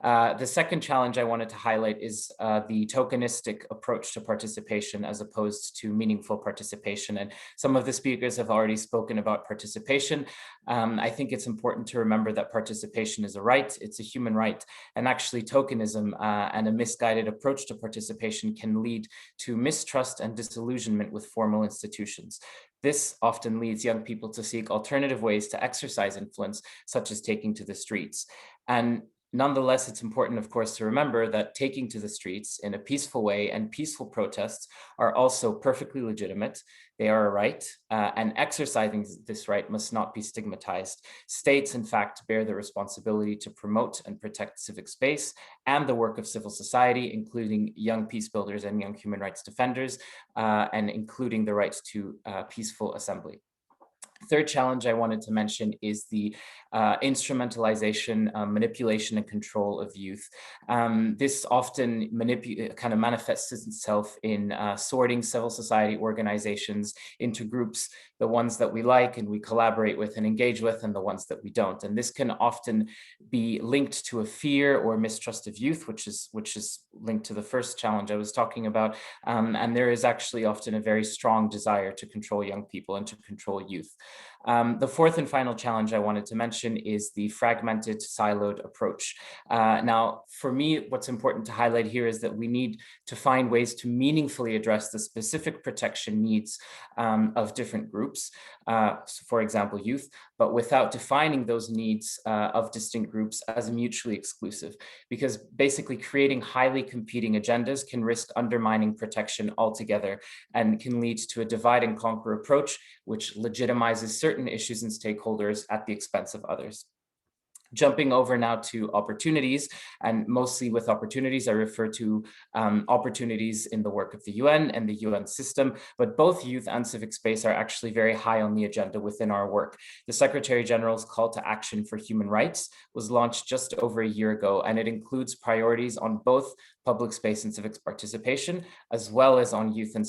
The second challenge I wanted to highlight is the tokenistic approach to participation as opposed to meaningful participation. And some of the speakers have already spoken about participation. I think it's important to remember that participation is a right, it's a human right, and actually tokenism and a misguided approach to participation can lead to mistrust and disillusionment with formal institutions. This often leads young people to seek alternative ways to exercise influence, such as taking to the streets. And nonetheless, it's important, of course, to remember that taking to the streets in a peaceful way and peaceful protests are also perfectly legitimate. They are a right, and exercising this right must not be stigmatized. States, in fact, bear the responsibility to promote and protect civic space and the work of civil society, including young peace builders and young human rights defenders, and including the right to peaceful assembly. Third challenge I wanted to mention is the instrumentalization, manipulation and control of youth. This often kind of manifests itself in sorting civil society organizations into groups, the ones that we like and we collaborate with and engage with, and the ones that we don't. And this can often be linked to a fear or mistrust of youth, which is linked to the first challenge I was talking about. And there is actually often a very strong desire to control young people and to control youth. The fourth and final challenge I wanted to mention is the fragmented, siloed approach. Now, for me, what's important to highlight here is that we need to find ways to meaningfully address the specific protection needs of different groups, for example, youth, but without defining those needs of distinct groups as mutually exclusive, because basically creating highly competing agendas can risk undermining protection altogether and can lead to a divide and conquer approach, which legitimizes certain issues and stakeholders at the expense of others. Jumping over now to opportunities, and mostly with opportunities, I refer to opportunities in the work of the UN and the UN system, but both youth and civic space are actually very high on the agenda within our work. The Secretary General's call to action for human rights was launched just over a year ago, and it includes priorities on both public space and civics participation, as well as on youth and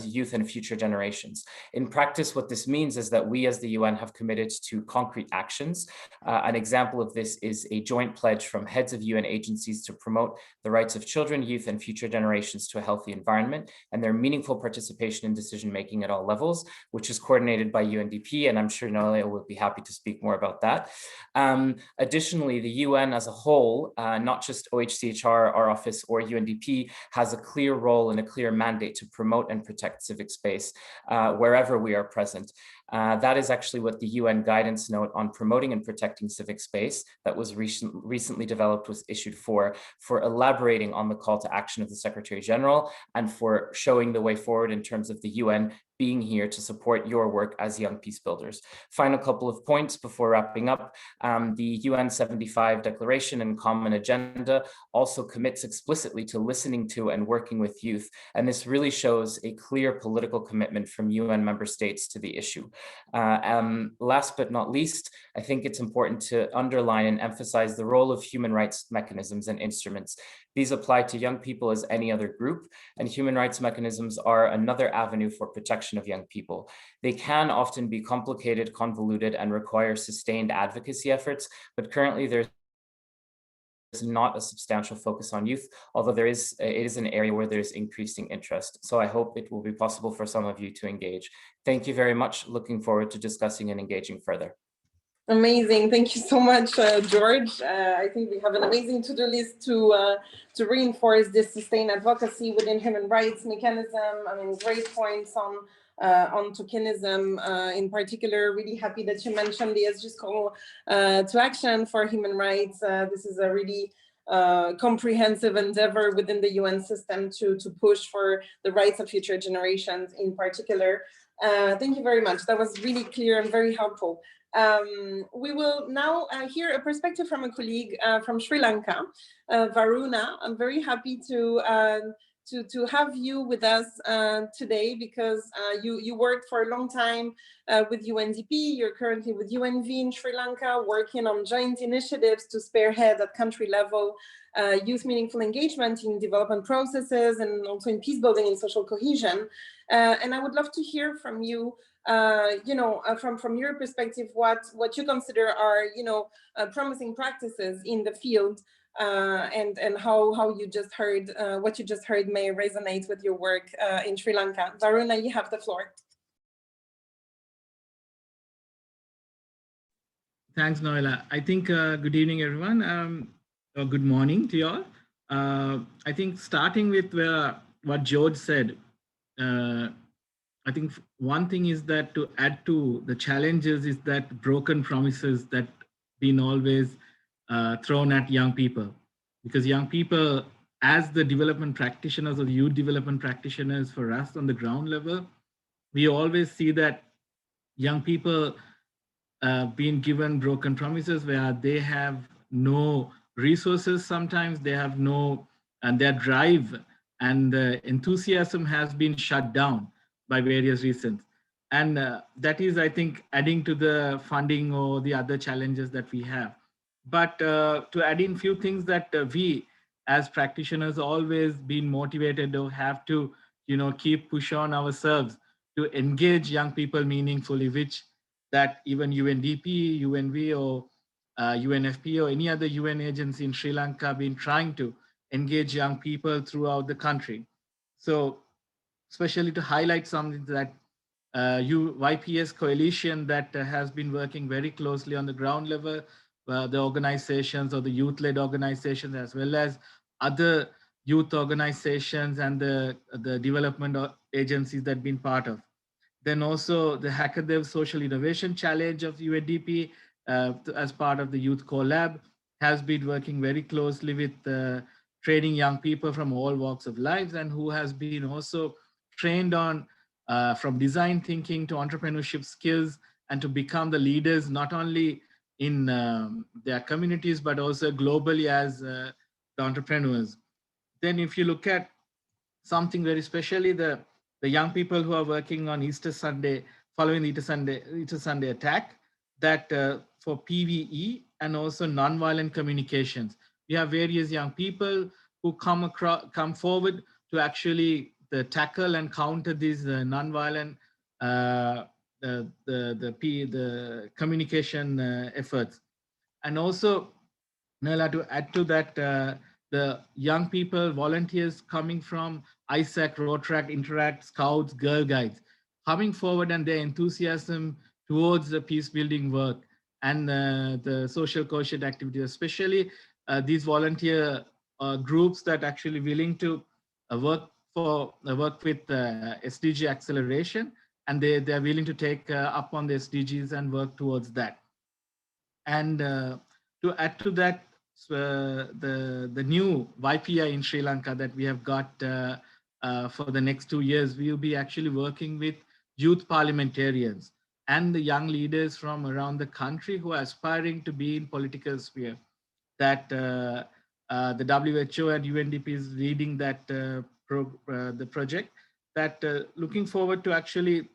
youth and future generations. In practice, what this means is that we as the UN have committed to concrete actions. An example of this is a joint pledge from heads of UN agencies to promote the rights of children, youth, and future generations to a healthy environment and their meaningful participation in decision-making at all levels, which is coordinated by UNDP, and I'm sure Noelia will be happy to speak more about that. Additionally, the UN as a whole, not just OHCHR, our office, or UNDP, has a clear role and a clear mandate to promote and protect civic space wherever we are present. That is actually what the UN guidance note on promoting and protecting civic space that was recently developed was issued for elaborating on the call to action of the Secretary General and for showing the way forward in terms of the UN being here to support your work as young peace builders. Final couple of points before wrapping up. The UN 75 Declaration and Common Agenda also commits explicitly to listening to and working with youth. And this really shows a clear political commitment from UN member states to the issue. Last but not least, I think it's important to underline and emphasize the role of human rights mechanisms and instruments. These apply to young people as any other group, and human rights mechanisms are another avenue for protection of young people. They can often be complicated, convoluted, and require sustained advocacy efforts, but currently there's not a substantial focus on youth, although it is an area where there's increasing interest. So I hope it will be possible for some of you to engage. Thank you very much. Looking forward to discussing and engaging further. Amazing. Thank you so much, George. I think we have an amazing to-do list to reinforce this sustained advocacy within human rights mechanism. I mean, great points on tokenism in particular. Really happy that you mentioned the SG's call to action for human rights. This is a really comprehensive endeavor within the UN system to push for the rights of future generations in particular. Thank you very much. That was really clear and very helpful. We will now hear a perspective from a colleague from Sri Lanka, Varuna. I'm very happy to have you with us today because you worked for a long time with UNDP. You're currently with UNV in Sri Lanka, working on joint initiatives to spearhead at country level youth meaningful engagement in development processes and also in peace building and social cohesion. And I would love to hear from you, from your perspective, what you consider are, promising practices in the field, and how you just heard, what you just heard may resonate with your work in Sri Lanka. Varuna, you have the floor. Thanks, Noelia. I think good evening, everyone, or good morning to you all. I think starting with what George said, I think one thing is that to add to the challenges is that broken promises that been always thrown at young people, because young people, as the development practitioners or the youth development practitioners for us on the ground level, we always see that young people being given broken promises where they have no resources. Sometimes they have no, and their drive and the enthusiasm has been shut down by various reasons. And that is, I think, adding to the funding or the other challenges that we have. But to add in few things that we as practitioners always been motivated to have to, keep push on ourselves to engage young people meaningfully, which that even UNDP, UNV, or UNFP, or any other UN agency in Sri Lanka have been trying to engage young people throughout the country. So especially to highlight something that YPS coalition that has been working very closely on the ground level, the organizations or the youth-led organizations, as well as other youth organizations and the development agencies that have been part of. Then also the HackerDev Social Innovation Challenge of UNDP as part of the Youth Collab has been working very closely with training young people from all walks of life, and who has been also trained on from design thinking to entrepreneurship skills and to become the leaders, not only in their communities, but also globally as the entrepreneurs. Then if you look at something very especially the young people who are working on Easter Sunday, following the Easter Sunday attack, that for PVE and also nonviolent communications, we have various young people who come forward to actually tackle and counter these nonviolent the communication efforts. And also, Nela, to add to that, the young people, volunteers coming from ISAC, Rotaract, Interact, Scouts, Girl Guides, coming forward and their enthusiasm towards the peace building work and the social cohesion activities, especially these volunteer groups that actually willing to work with SDG acceleration, and they're willing to take up on the SDGs and work towards that. And to add to that, the new YPI in Sri Lanka that we have got for the next 2 years, we will be actually working with youth parliamentarians and the young leaders from around the country who are aspiring to be in political sphere. That the WHO and UNDP is leading that the project. That looking forward to actually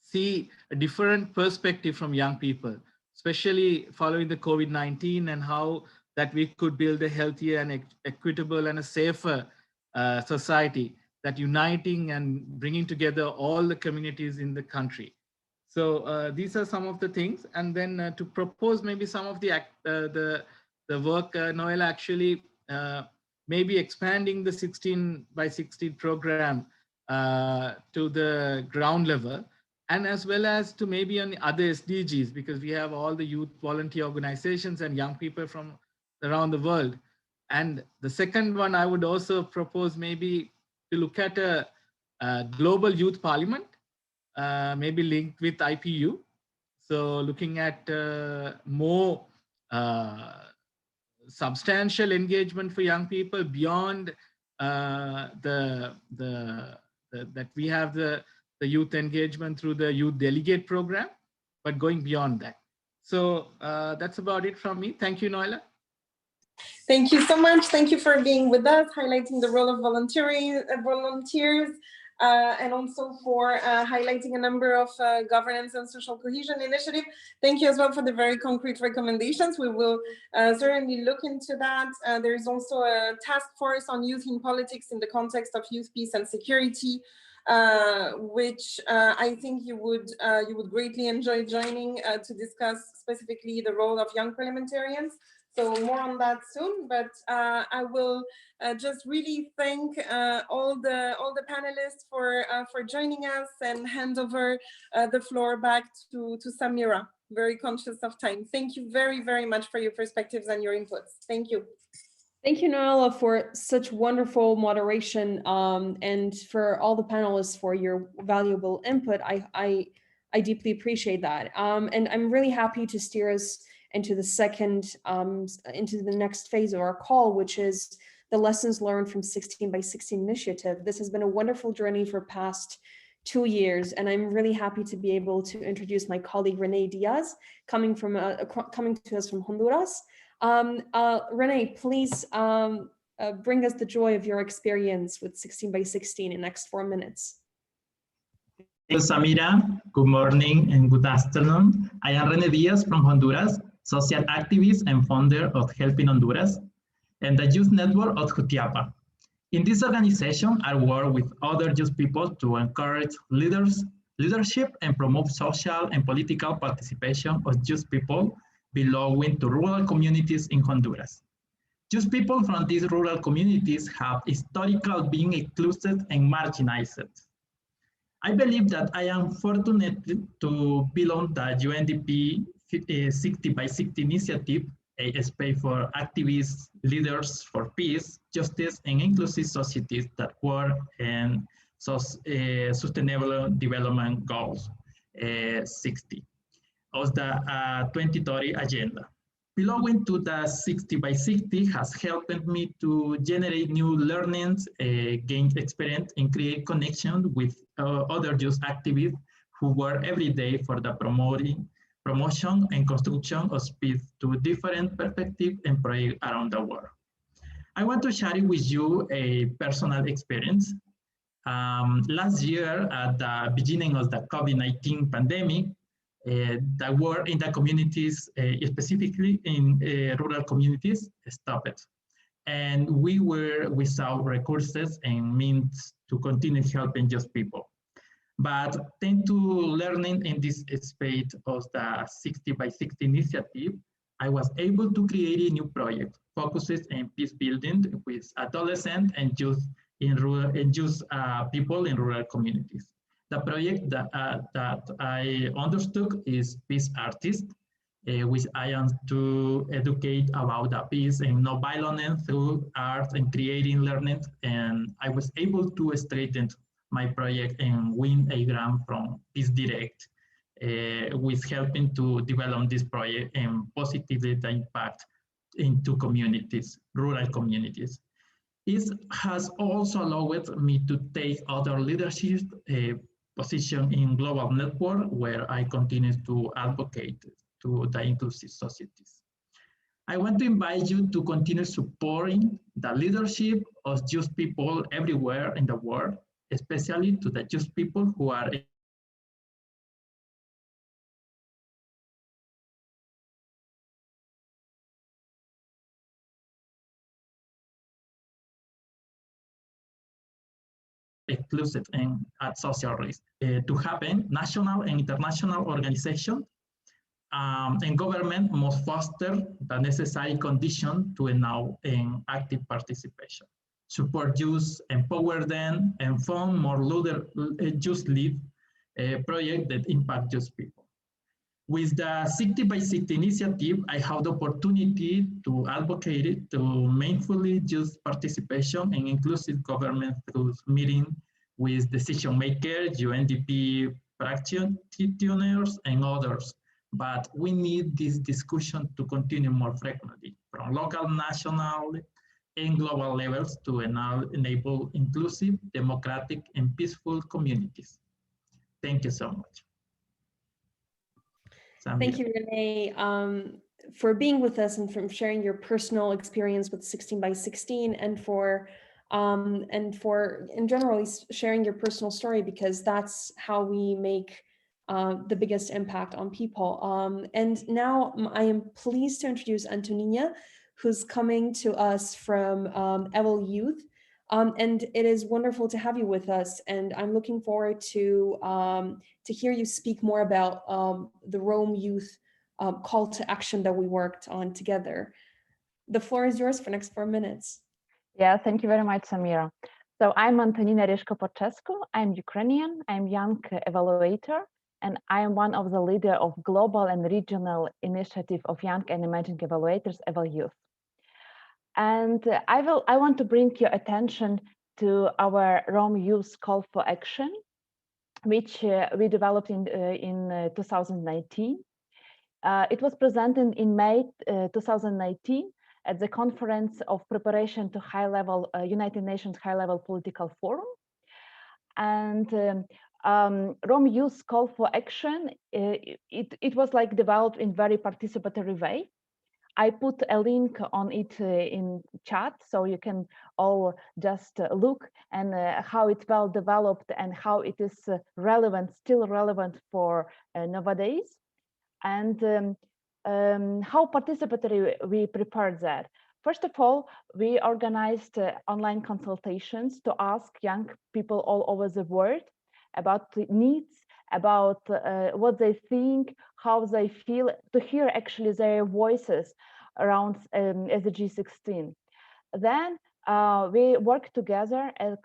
see a different perspective from young people, especially following the COVID-19 and how that we could build a healthier and equitable and a safer society, that uniting and bringing together all the communities in the country. So these are some of the things. And then to propose maybe some of the work, Noella, actually maybe expanding the 16 by 16 program to the ground level, and as well as to maybe on other SDGs, because we have all the youth volunteer organizations and young people from around the world. And the second one, I would also propose maybe to look at a global youth parliament, maybe linked with IPU. So looking at more substantial engagement for young people beyond that we have the youth engagement through the youth delegate program, but going beyond that. So that's about it from me. Thank you, Noella. Thank you so much. Thank you for being with us, highlighting the role of volunteers, and also for highlighting a number of governance and social cohesion initiatives. Thank you as well for the very concrete recommendations. We will certainly look into that. There is also a task force on youth in politics in the context of youth, peace and security, which I think you would greatly enjoy joining to discuss specifically the role of young parliamentarians. So more on that soon, but I will just really thank all the panelists for joining us and hand over the floor back to Samira, very conscious of time. Thank you very, very much for your perspectives and your inputs. Thank you. Thank you, Noella, for such wonderful moderation, and for all the panelists for your valuable input. I deeply appreciate that. And I'm really happy to steer us into the into the next phase of our call, which is the lessons learned from 16 by 16 initiative. This has been a wonderful journey for past 2 years, and I'm really happy to be able to introduce my colleague Renee Diaz, coming to us from Honduras. Renee, please bring us the joy of your experience with 16 by 16 in the next 4 minutes. Thank you, Samira. Good morning and good afternoon. I am Rene Diaz from Honduras, social activist and founder of Helping Honduras and the Youth Network of Jutiapa. In this organization, I work with other youth people to encourage leadership and promote social and political participation of youth people belonging to rural communities in Honduras. Youth people from these rural communities have historically been excluded and marginalized. I believe that I am fortunate to belong to the UNDP 60 by 60 initiative, a space for activists, leaders for peace, justice, and inclusive societies that work in Sustainable Development Goals 60 of the 2030 Agenda. Belonging to the 60 by 60 has helped me to generate new learnings, gain experience, and create connection with other youth activists who work every day for the promoting promotion and construction of peace to different perspectives and projects around the world. I want to share with you a personal experience. Last year, at the beginning of the COVID-19 pandemic, the work in the communities, specifically in rural communities, stopped. And we were without resources and means to continue helping just people. But thanks to learning in this space of the 60 by 60 initiative, I was able to create a new project focuses on peace building with adolescents and youth in rural and youth people in rural communities. The project that I undertook is Peace Artist, which I am to educate about the peace and no violence through art and creating learning. And I was able to straighten my project and win a grant from Peace Direct, with helping to develop this project and positively the impact into communities, rural communities. It has also allowed me to take other leadership position in global network where I continue to advocate to the inclusive societies. I want to invite you to continue supporting the leadership of just people everywhere in the world, especially to the just people who are exclusive and at social risk. To happen, national and international organizations and government must foster the necessary condition to allow an active participation. Support youth, empower them, and fund more youth lead projects that impact youth people. With the 60 by 60 initiative, I have the opportunity to advocate to meaningfully youth participation and inclusive government through meeting with decision makers, UNDP practitioners, and others. But we need this discussion to continue more frequently from local, national, and global levels to enable inclusive, democratic, and peaceful communities. Thank you so much. Samira. Thank you, Renee, for being with us and from sharing your personal experience with 16 by 16 and for in general sharing your personal story, because that's how we make the biggest impact on people. And now I am pleased to introduce Antonina, who's coming to us from UNDP Youth. And it is wonderful to have you with us. And I'm looking forward to hear you speak more about the Rome Youth call to action that we worked on together. The floor is yours for the next 4 minutes. Yeah, thank you very much, Samira. So I'm Antonina Ryshko-Podczescu. I'm Ukrainian. I'm young evaluator, and I am one of the leader of global and regional initiative of young and emerging evaluators, UNDP Youth. And I want to bring your attention to our Rome Youth call for action, which we developed in 2019. It was presented in May 2019 at the conference of preparation to high-level United Nations high-level political forum. And Rome Youth call for action, it was like developed in very participatory way. I put a link on it in chat, so you can all just look and how it's well developed and how it is relevant, still relevant for nowadays, and how participatory we prepared that. First of all, we organized online consultations to ask young people all over the world about the needs, about what they think, how they feel, to hear actually their voices around SDG 16. Then we worked together as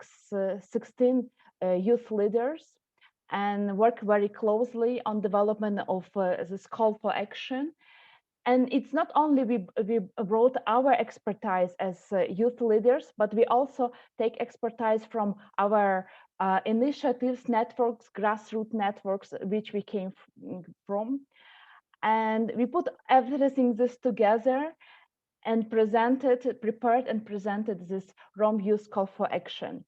16 youth leaders and work very closely on development of this call for action. And it's not only we brought our expertise as youth leaders, but we also take expertise from our initiatives, networks, grassroots networks, which we came from. And we put everything this together and prepared and presented this Rome Youth call for action.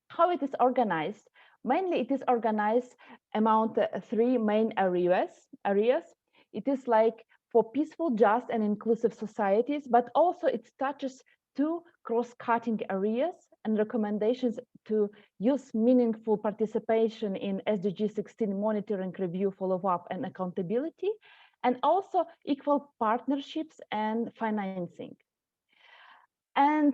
How it is organized? Mainly it is organized among 3 main areas. It is like for peaceful, just, and inclusive societies, but also it touches two cross-cutting areas and recommendations to use meaningful participation in SDG 16 monitoring, review, follow-up, and accountability, and also equal partnerships and financing. And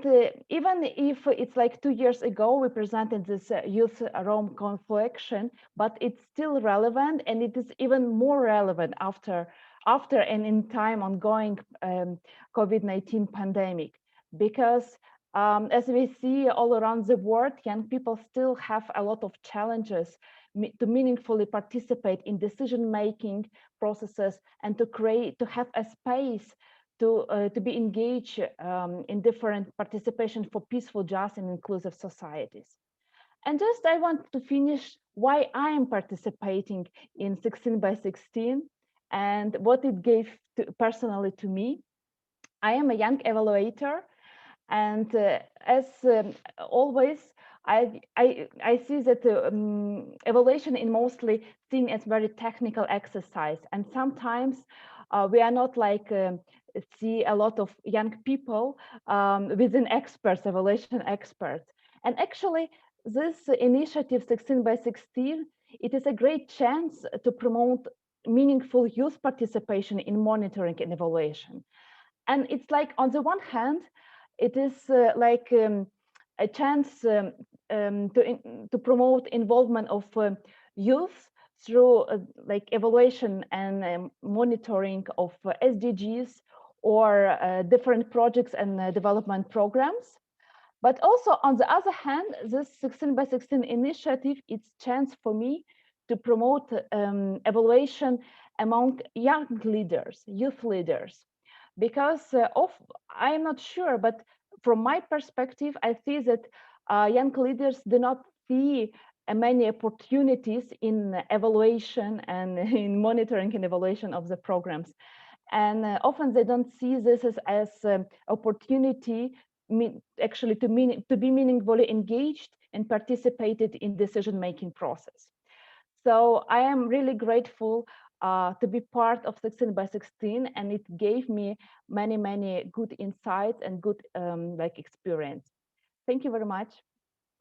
even if it's like 2 years ago, we presented this Youth Rome Call for Action, but it's still relevant, and it is even more relevant after and in time ongoing COVID-19 pandemic, because as we see all around the world, young people still have a lot of challenges to meaningfully participate in decision-making processes and to have a space to be engaged in different participation for peaceful, just, and inclusive societies. And just I want to finish why I am participating in 16 by 16 and what it gave personally to me. I am a young evaluator, and as always, I see that evaluation is mostly seen as very technical exercise, and sometimes we are not like see a lot of young people within experts, evaluation experts. And actually, this initiative 16 by 16, it is a great chance to promote meaningful youth participation in monitoring and evaluation. And it's like, on the one hand, it is like a chance to promote involvement of youth through like evaluation and monitoring of SDGs or different projects and development programs. But also, on the other hand, this 16 by 16 initiative, it's chance for me to promote evaluation among young leaders, youth leaders, because I'm not sure, but from my perspective, I see that young leaders do not see many opportunities in evaluation and in monitoring and evaluation of the programs. And often they don't see this as opportunity actually to be meaningfully engaged and participated in decision-making process. So I am really grateful to be part of 16 by 16, and it gave me many good insights and good like experience. Thank you very much.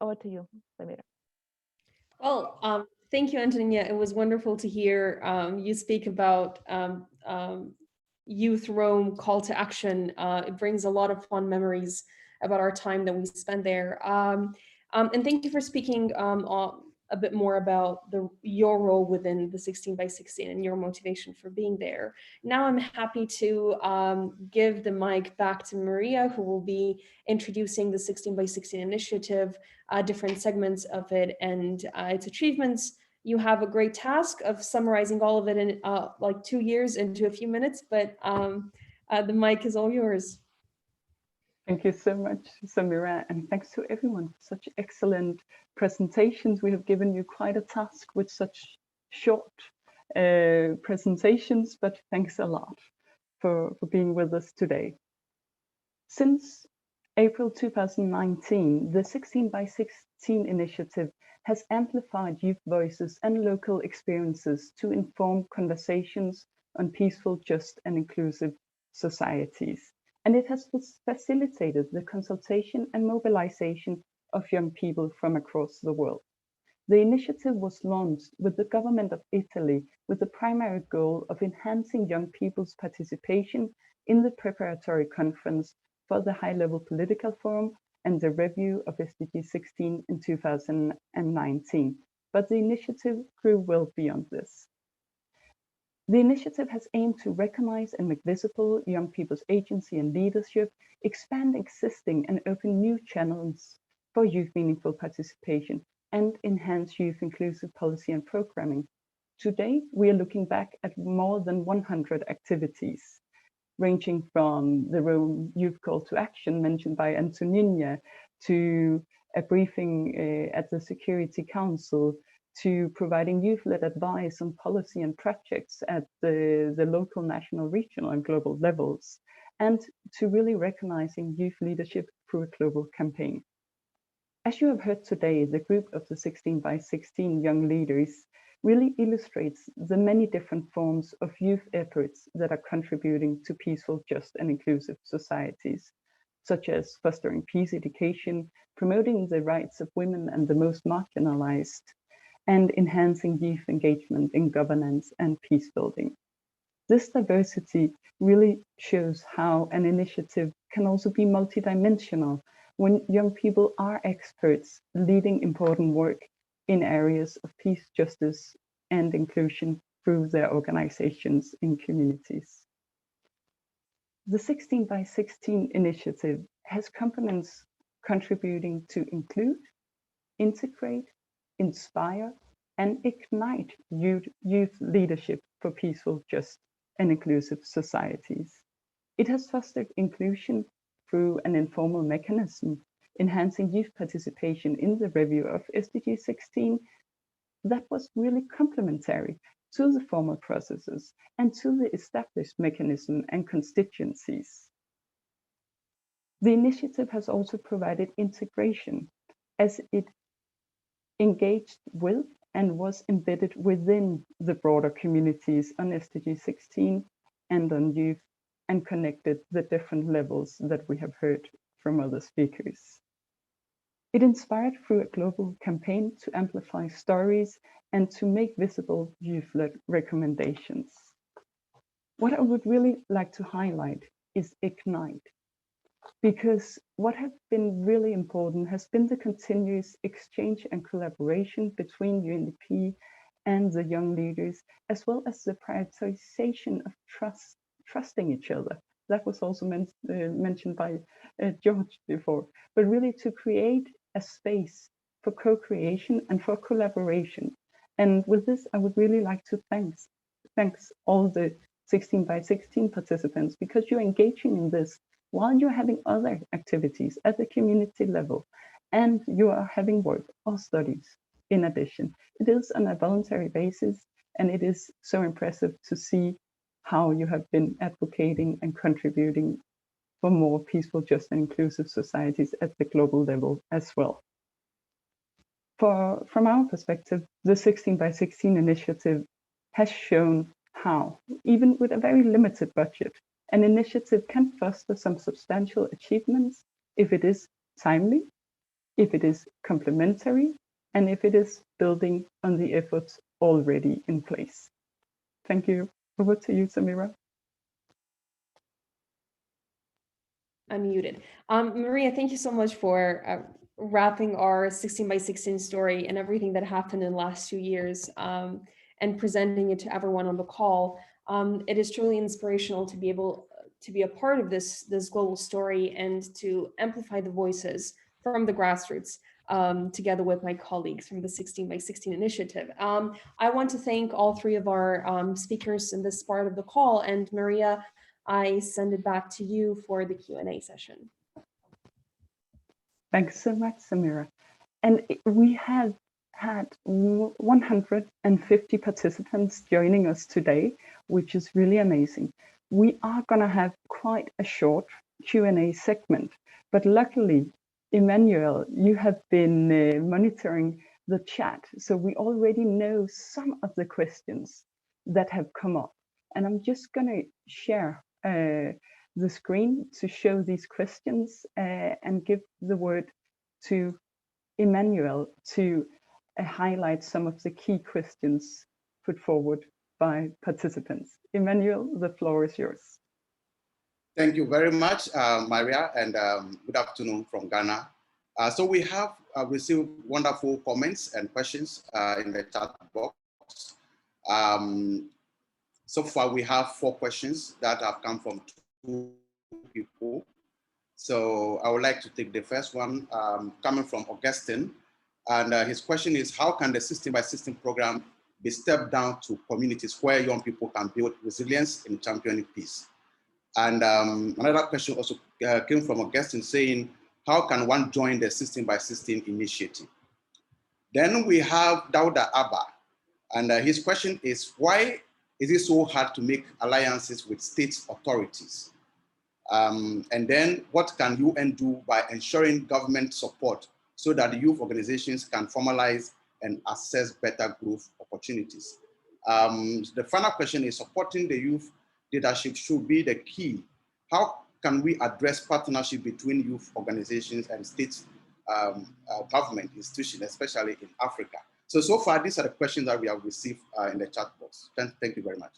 Over to you, Samira. Well, thank you, Antonia. It was wonderful to hear you speak about Youth Rome call to action. It brings a lot of fond memories about our time that we spent there. And thank you for speaking a bit more about your role within the 16 by 16 and your motivation for being there. Now I'm happy to give the mic back to Maria, who will be introducing the 16 by 16 initiative, different segments of it and its achievements. You have a great task of summarizing all of it in like 2 years into a few minutes, but the mic is all yours. Thank you so much, Samira, and thanks to everyone for such excellent presentations. We have given you quite a task with such short presentations, but thanks a lot for being with us today. Since April 2019, the 16 by 16 initiative has amplified youth voices and local experiences to inform conversations on peaceful, just, and inclusive societies. And it has facilitated the consultation and mobilization of young people from across the world. The initiative was launched with the government of Italy with the primary goal of enhancing young people's participation in the preparatory conference for the high-level political forum and the review of SDG 16 in 2019. But the initiative grew well beyond this. The initiative has aimed to recognize and make visible young people's agency and leadership, expand existing and open new channels for youth meaningful participation, and enhance youth inclusive policy and programming. Today, we are looking back at more than 100 activities, ranging from the Rome Youth Call to Action mentioned by Antonia, to a briefing at the Security Council, to providing youth-led advice on policy and projects at the local, national, regional, and global levels, and to really recognizing youth leadership through a global campaign. As you have heard today, the group of the 16 by 16 young leaders really illustrates the many different forms of youth efforts that are contributing to peaceful, just, and inclusive societies, such as fostering peace education, promoting the rights of women and the most marginalized, and enhancing youth engagement in governance and peace building. This diversity really shows how an initiative can also be multidimensional when young people are experts leading important work in areas of peace, justice, and inclusion through their organizations in communities. The 16 by 16 initiative has components contributing to include, integrate, inspire, and ignite youth leadership for peaceful, just, and inclusive societies. It has fostered inclusion through an informal mechanism, enhancing youth participation in the review of SDG 16 that was really complementary to the formal processes and to the established mechanism and constituencies. The initiative has also provided integration as it engaged with and was embedded within the broader communities on SDG 16 and on youth, and connected the different levels that we have heard from other speakers. It inspired through a global campaign to amplify stories and to make visible youth-led recommendations. What I would really like to highlight is Ignite, because what has been really important has been the continuous exchange and collaboration between UNDP and the young leaders, as well as the prioritization of trusting each other. That was also mentioned by George before, but really to create a space for co-creation and for collaboration. And with this, I would really like to thank all the 16 by 16 participants, because you're engaging in this while you're having other activities at the community level, and you are having work or studies in addition. It is on a voluntary basis, and it is so impressive to see how you have been advocating and contributing for more peaceful, just, and inclusive societies at the global level as well. From our perspective, the 16 by 16 initiative has shown how, even with a very limited budget, an initiative can foster some substantial achievements if it is timely, if it is complementary, and if it is building on the efforts already in place. Thank you. Over to you, Samira. Unmuted. Maria, thank you so much for wrapping our 16 by 16 story and everything that happened in the last 2 years and presenting it to everyone on the call. It is truly inspirational to be able to be a part of this global story and to amplify the voices from the grassroots together with my colleagues from the 16 by 16 initiative. I want to thank all three of our speakers in this part of the call, and Maria, I send it back to you for the Q&A session. Thanks so much, Samira. And we have had 150 participants joining us today, which is really amazing. We are going to have quite a short Q&A segment, but luckily, Emmanuel, you have been monitoring the chat, so we already know some of the questions that have come up. And I'm just going to share the screen to show these questions and give the word to Emmanuel to highlight some of the key questions put forward by participants. Emmanuel, the floor is yours. Thank you very much, Maria, and good afternoon from Ghana. So we have received wonderful comments and questions in the chat box. So far, we have 4 questions that have come from 2 people. So I would like to take the first one coming from Augustine. And his question is, how can the 16 by 16 program be stepped down to communities where young people can build resilience in championing peace? And another question also came from Augustine saying, how can one join the 16 by 16 initiative? Then we have Dauda Abba, and his question is, why is it so hard to make alliances with state authorities? And then what can UN do by ensuring government support so that youth organizations can formalize and assess better growth opportunities. The final question is, supporting the youth leadership should be the key. How can we address partnership between youth organizations and state government institutions, especially in Africa? So far, these are the questions that we have received in the chat box. Thank you very much.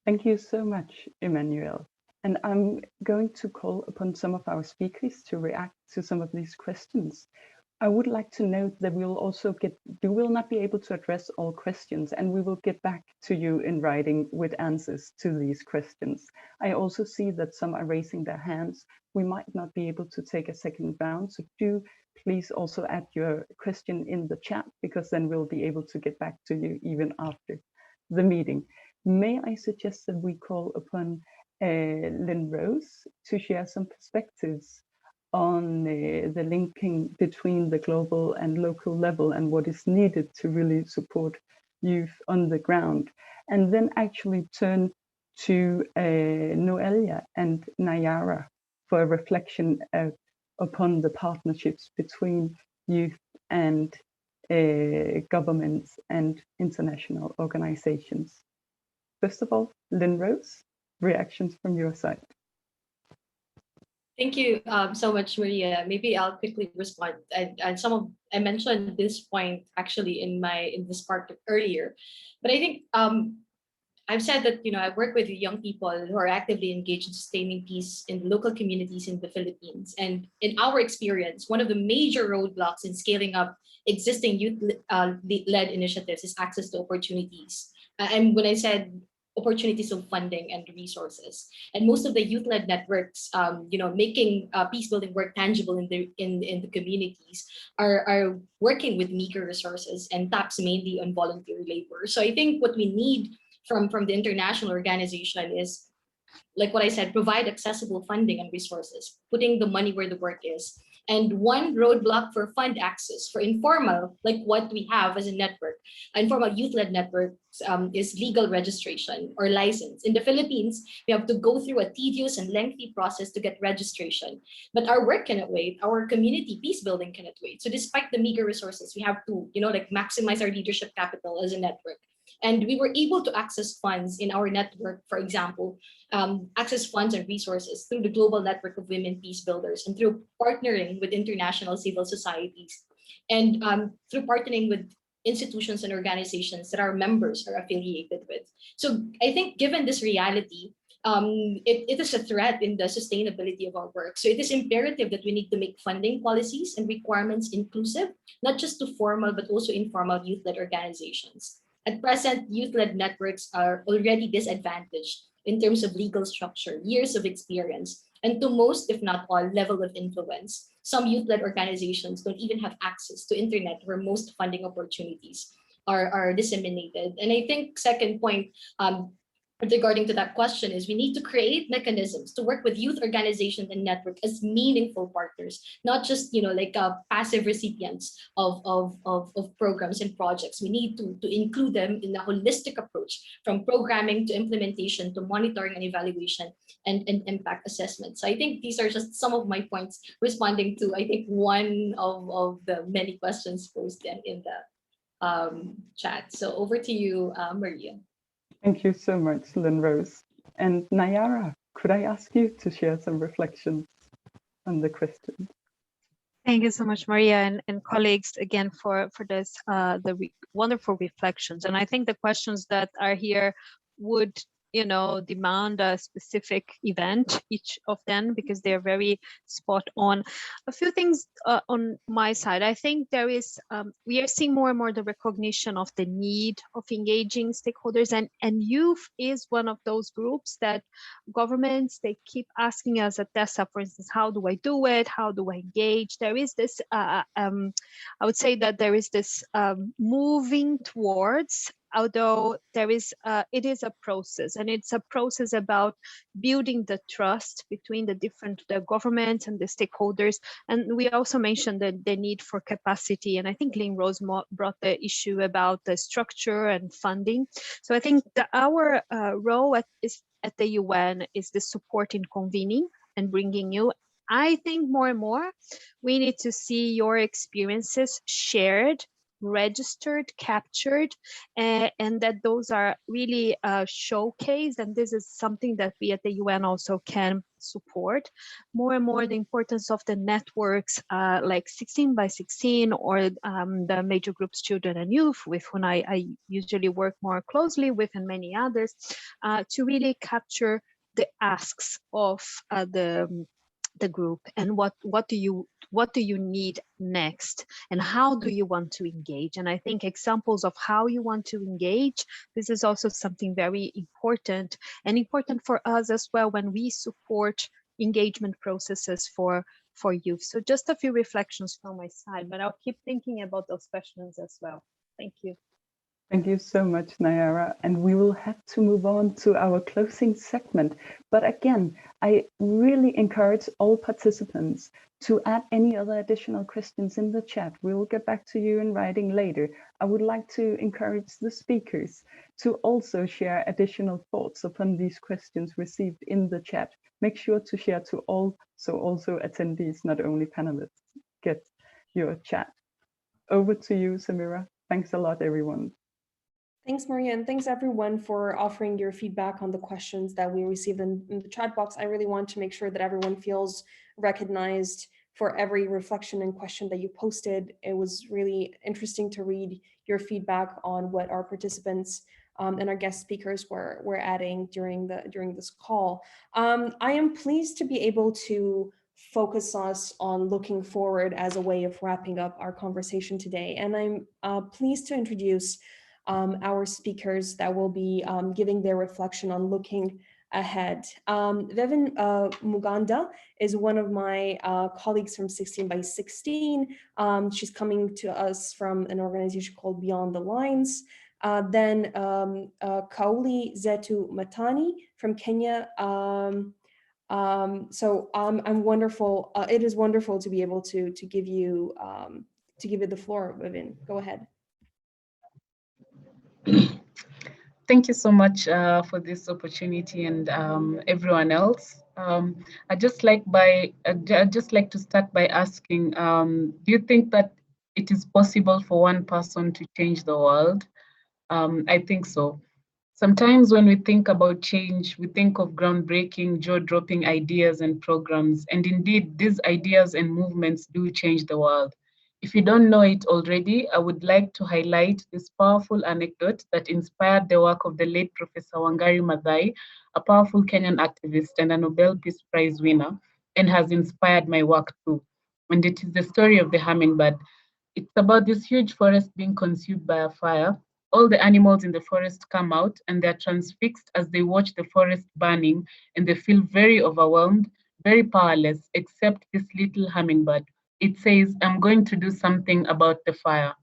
Thank you so much, Emmanuel. And I'm going to call upon some of our speakers to react to some of these questions. I would like to note that we will not be able to address all questions, and we will get back to you in writing with answers to these questions. I also see that some are raising their hands. We might not be able to take a second round, so do please also add your question in the chat, because then we'll be able to get back to you even after the meeting. May I suggest that we call upon Lynn Rose to share some perspectives on the linking between the global and local level and what is needed to really support youth on the ground, and then actually turn to Noelia and Nayara for a reflection upon the partnerships between youth and governments and international organizations. First of all, Lynn Rose, reactions from your side. Thank you so much, Maria. Maybe I'll quickly respond. And I mentioned this point actually in this part earlier, but I think I've said that I work with young people who are actively engaged in sustaining peace in local communities in the Philippines. And in our experience, one of the major roadblocks in scaling up existing youth-led initiatives is access to opportunities. And when I said opportunities of funding and resources, and most of the youth-led networks, making peace building work tangible in the communities are working with meager resources and taps mainly on volunteer labor. So I think what we need from the international organization is, like what I said, provide accessible funding and resources, putting the money where the work is. And one roadblock for fund access for informal, like what we have as a network, informal youth-led networks, is legal registration or license. In the Philippines, we have to go through a tedious and lengthy process to get registration. But our work cannot wait. Our community peace building cannot wait. So despite the meager resources, we have to, maximize our leadership capital as a network. And we were able to access funds in our network, for example, access funds and resources through the global network of women peace builders and through partnering with international civil societies and through partnering with institutions and organizations that our members are affiliated with. So I think given this reality, it is a threat in the sustainability of our work. So it is imperative that we need to make funding policies and requirements inclusive, not just to formal, but also informal youth-led organizations. At present, youth-led networks are already disadvantaged in terms of legal structure, years of experience, and to most, if not all, level of influence. Some youth-led organizations don't even have access to internet where most funding opportunities are disseminated. And I think second point, regarding to that question, is we need to create mechanisms to work with youth organizations and network as meaningful partners, not just passive recipients of programs and projects. We need to include them in a holistic approach, from programming to implementation to monitoring and evaluation and impact assessment. So I think these are just some of my points responding to, I think, one of the many questions posted in the chat. So over to you, Maria. Thank you so much, Lynn Rose. And Nayara, could I ask you to share some reflections on the question? Thank you so much, Maria, and colleagues, again, for this wonderful reflections. And I think the questions that are here would demand a specific event, each of them, because they're very spot on. A few things on my side. I think there is, we are seeing more and more the recognition of the need of engaging stakeholders, and youth is one of those groups that governments, they keep asking us at TESA, for instance, how do I do it? How do I engage? There is this, I would say that there is this moving towards, although there is, it is a process, and it's a process about building the trust between the government and the stakeholders. And we also mentioned the need for capacity, and I think Lynn Rose brought the issue about the structure and funding. So I think our role at the UN is the support in convening and bringing I think more and more we need to see your experiences shared, registered, captured, and that those are really showcased. And this is something that we at the UN also can support. More and more the importance of the networks like 16 by 16 or the major groups Children and Youth, with whom I usually work more closely with, and many others, to really capture the asks of the group, and what do you need next, and how do you want to engage. And I think examples of how you want to engage, this is also something very important, and important for us as well when we support engagement processes for youth. So just a few reflections from my side, but I'll keep thinking about those questions as well. Thank you. Thank you so much, Nayara. And we will have to move on to our closing segment. But again, I really encourage all participants to add any other additional questions in the chat. We will get back to you in writing later. I would like to encourage the speakers to also share additional thoughts upon these questions received in the chat. Make sure to share to all, so also attendees, not only panelists, get your chat. Over to you, Samira. Thanks a lot, everyone. Thanks, Maria, and thanks everyone for offering your feedback on the questions that we received in the chat box. I really want to make sure that everyone feels recognized for every reflection and question that you posted. It was really interesting to read your feedback on what our participants and our guest speakers were adding during this call. I am pleased to be able to focus us on looking forward as a way of wrapping up our conversation today. And I'm pleased to introduce our speakers that will be giving their reflection on looking ahead. Vivin Muganda is one of my colleagues from 16 by 16. She's coming to us from an organization called Beyond the Lines. Then Kauli Zetu Matani from Kenya. So I'm wonderful. It is wonderful to be able to give you the floor, Vivin. Go ahead. Thank you so much for this opportunity, and everyone else. I'd just like to start by asking, do you think that it is possible for one person to change the world? I think so. Sometimes when we think about change, we think of groundbreaking, jaw-dropping ideas and programs, and indeed, these ideas and movements do change the world. If you don't know it already, I would like to highlight this powerful anecdote that inspired the work of the late Professor Wangari Maathai, a powerful Kenyan activist and a Nobel Peace Prize winner, and has inspired my work too. And it is the story of the hummingbird. It's about this huge forest being consumed by a fire. All the animals in the forest come out and they're transfixed as they watch the forest burning, and they feel very overwhelmed, very powerless, except this little hummingbird. It says, I'm going to do something about the fire.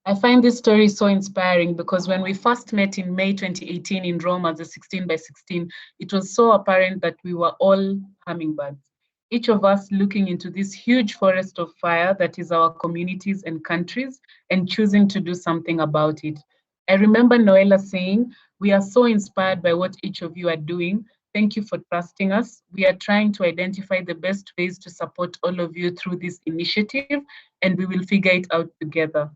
I find this story so inspiring because when we first met in May 2018 in Rome as a 16 by 16, it was so apparent that we were all hummingbirds. Each of us looking into this huge forest of fire that is our communities and countries and choosing to do something about it. I remember Noella saying, we are so inspired by what each of you are doing. Thank you for trusting us. We are trying to identify the best ways to support all of you through this initiative, and we will figure it out together.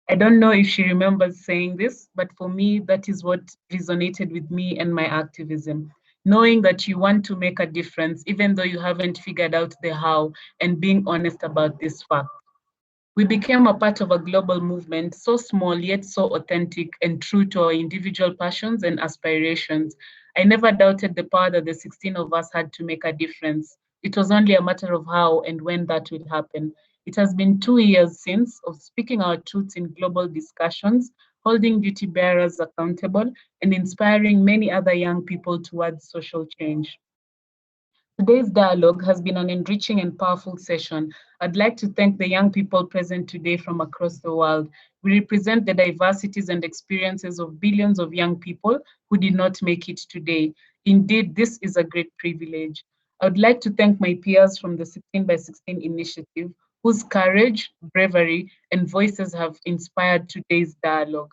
I don't know if she remembers saying this, but for me, that is what resonated with me and my activism. Knowing that you want to make a difference, even though you haven't figured out the how, and being honest about this fact. We became a part of a global movement, so small yet so authentic and true to our individual passions and aspirations. I never doubted the power that the 16 of us had to make a difference. It was only a matter of how and when that would happen. It has been 2 years since of speaking our truths in global discussions, holding duty bearers accountable, and inspiring many other young people towards social change. Today's dialogue has been an enriching and powerful session. I'd like to thank the young people present today from across the world. We represent the diversities and experiences of billions of young people who did not make it today. Indeed, this is a great privilege. I would like to thank my peers from the 16 by 16 initiative, whose courage, bravery, and voices have inspired today's dialogue.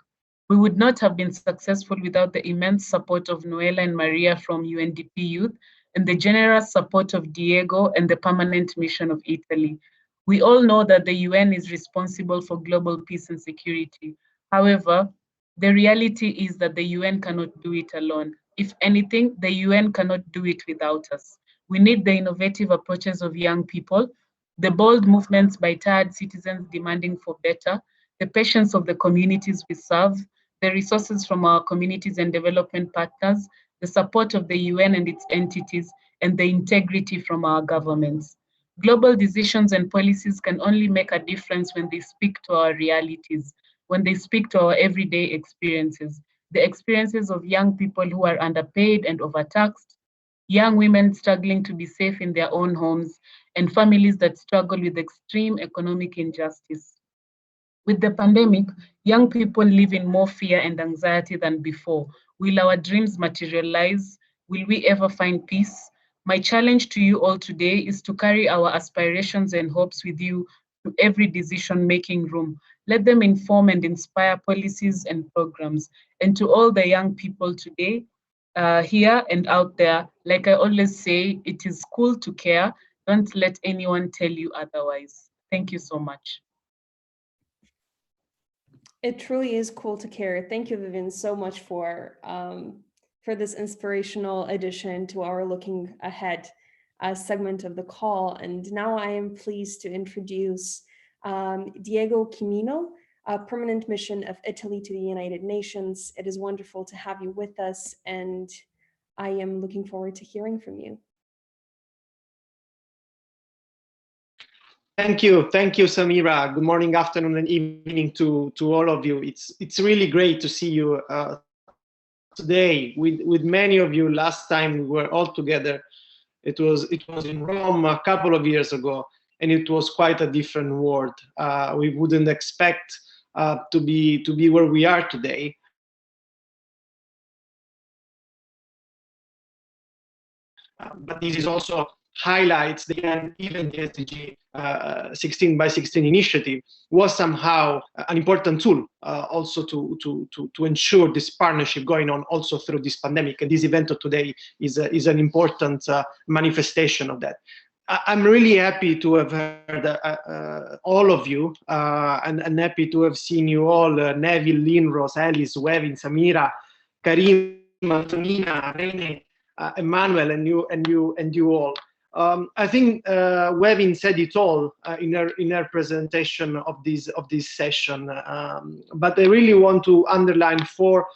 We would not have been successful without the immense support of Noella and Maria from UNDP Youth, and the generous support of Diego and the permanent mission of Italy. We all know that the UN is responsible for global peace and security. However, the reality is that the UN cannot do it alone. If anything, the UN cannot do it without us. We need the innovative approaches of young people, the bold movements by tired citizens demanding for better, the patience of the communities we serve, the resources from our communities and development partners, the support of the UN and its entities, and the integrity from our governments. Global decisions and policies can only make a difference when they speak to our realities, when they speak to our everyday experiences, the experiences of young people who are underpaid and overtaxed, young women struggling to be safe in their own homes, and families that struggle with extreme economic injustice. With the pandemic, young people live in more fear and anxiety than before. Will our dreams materialize? Will we ever find peace? My challenge to you all today is to carry our aspirations and hopes with you to every decision-making room. Let them inform and inspire policies and programs. And to all the young people today, here and out there, like I always say, it is cool to care. Don't let anyone tell you otherwise. Thank you so much. It truly is cool to care. Thank you, Vivian, so much for this inspirational addition to our Looking Ahead segment of the call. And now I am pleased to introduce Diego Quimino, Permanent Mission of Italy to the United Nations. It is wonderful to have you with us, and I am looking forward to hearing from you. Thank you, Samira. Good morning, afternoon, and evening to all of you. It's really great to see you today with many of you. Last time we were all together, it was in Rome a couple of years ago, and it was quite a different world. We wouldn't expect to be where we are today. But this is also highlights the even the SDG 16 by 16 initiative was somehow an important tool also to ensure this partnership going on also through this pandemic. And this event of today is an important manifestation of that. I'm really happy to have heard all of you and happy to have seen you all, Neville, Lynn, Rose, Alice, Wevin, Samira, Karim, Antonina, Rene, Emmanuel, and you all. I think Wevin said it all in her presentation of this session, but I really want to underline four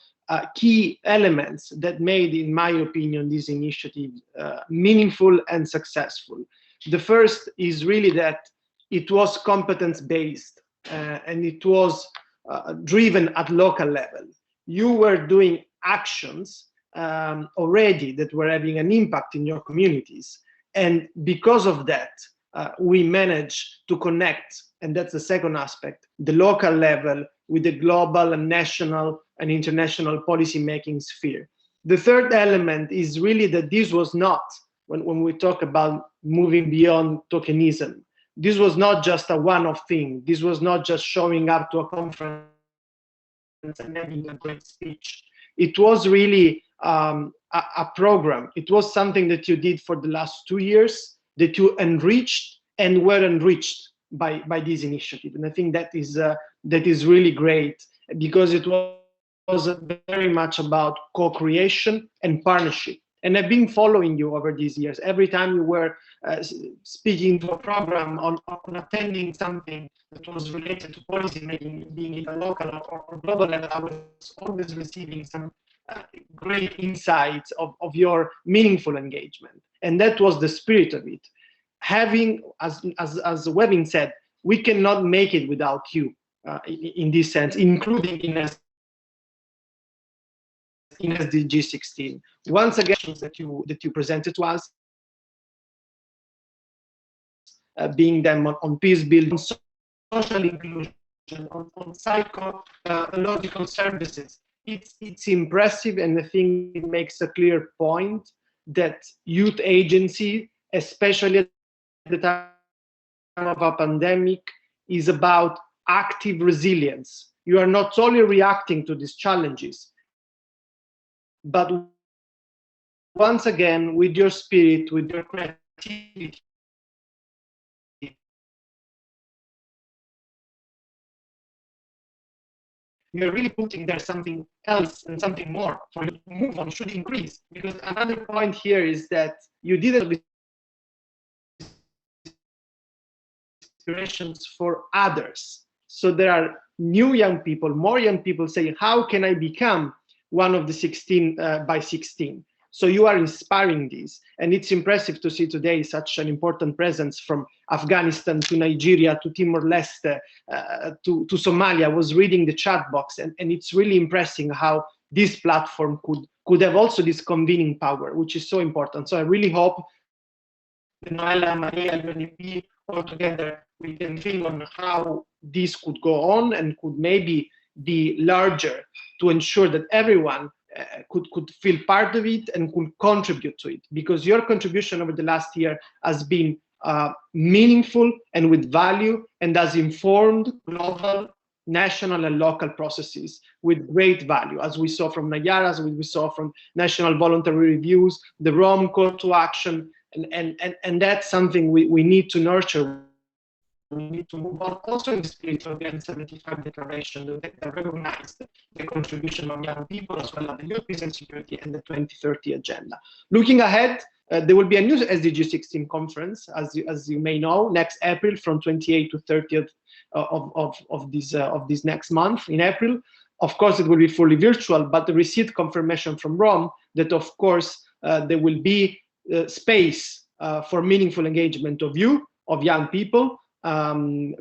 key elements that made, in my opinion, this initiative meaningful and successful. The first is really that it was competence-based and it was driven at local level. You were doing actions already that were having an impact in your communities. And because of that, we managed to connect, and that's the second aspect, the local level with the global and national and international policy-making sphere. The third element is really that this was not, when we talk about moving beyond tokenism, this was not just a one-off thing. This was not just showing up to a conference and having a great speech. It was really a program. It was something that you did for the last 2 years, that you enriched and were enriched by this initiative. And I think that is really great, because it was very much about co-creation and partnership. And I've been following you over these years. Every time you were speaking to a program on attending something that was related to policy making, being it a local or global level, I was always receiving some great insights of your meaningful engagement. And that was the spirit of it. Having, as Wevin said, we cannot make it without you in this sense, including in SDG 16. Once again, that you presented to us, being them on peace building, social inclusion, on psychological services. It's impressive, and I think it makes a clear point that youth agency, especially at the time of a pandemic, is about active resilience. You are not only reacting to these challenges, but once again, with your spirit, with your creativity, you're really putting there something else and something more for you to move on, should increase. Because another point here is that you didn't inspirations for others. So there are new young people, more young people saying, how can I become one of the 16 by 16? So you are inspiring these. And it's impressive to see today such an important presence from Afghanistan to Nigeria to Timor-Leste to Somalia. I was reading the chat box, and it's really impressive how this platform could have also this convening power, which is so important. So I really hope Noella, Maria, UNDP, all together, we can think on how this could go on and could maybe be larger to ensure that everyone could feel part of it and could contribute to it. Because your contribution over the last year has been meaningful and with value, and has informed global, national and local processes with great value, as we saw from Nayara, as we saw from national voluntary reviews, the Rome call to action, and that's something we need to nurture. We need to move on also in the spirit of the UN75 declaration that recognized the contribution of young people as well as the youth, peace and security and the 2030 agenda. Looking ahead, there will be a new SDG 16 conference, as you may know, next April from 28th to 30th of this next month in April. Of course, it will be fully virtual, but the received confirmation from Rome that, of course, there will be space for meaningful engagement of young people,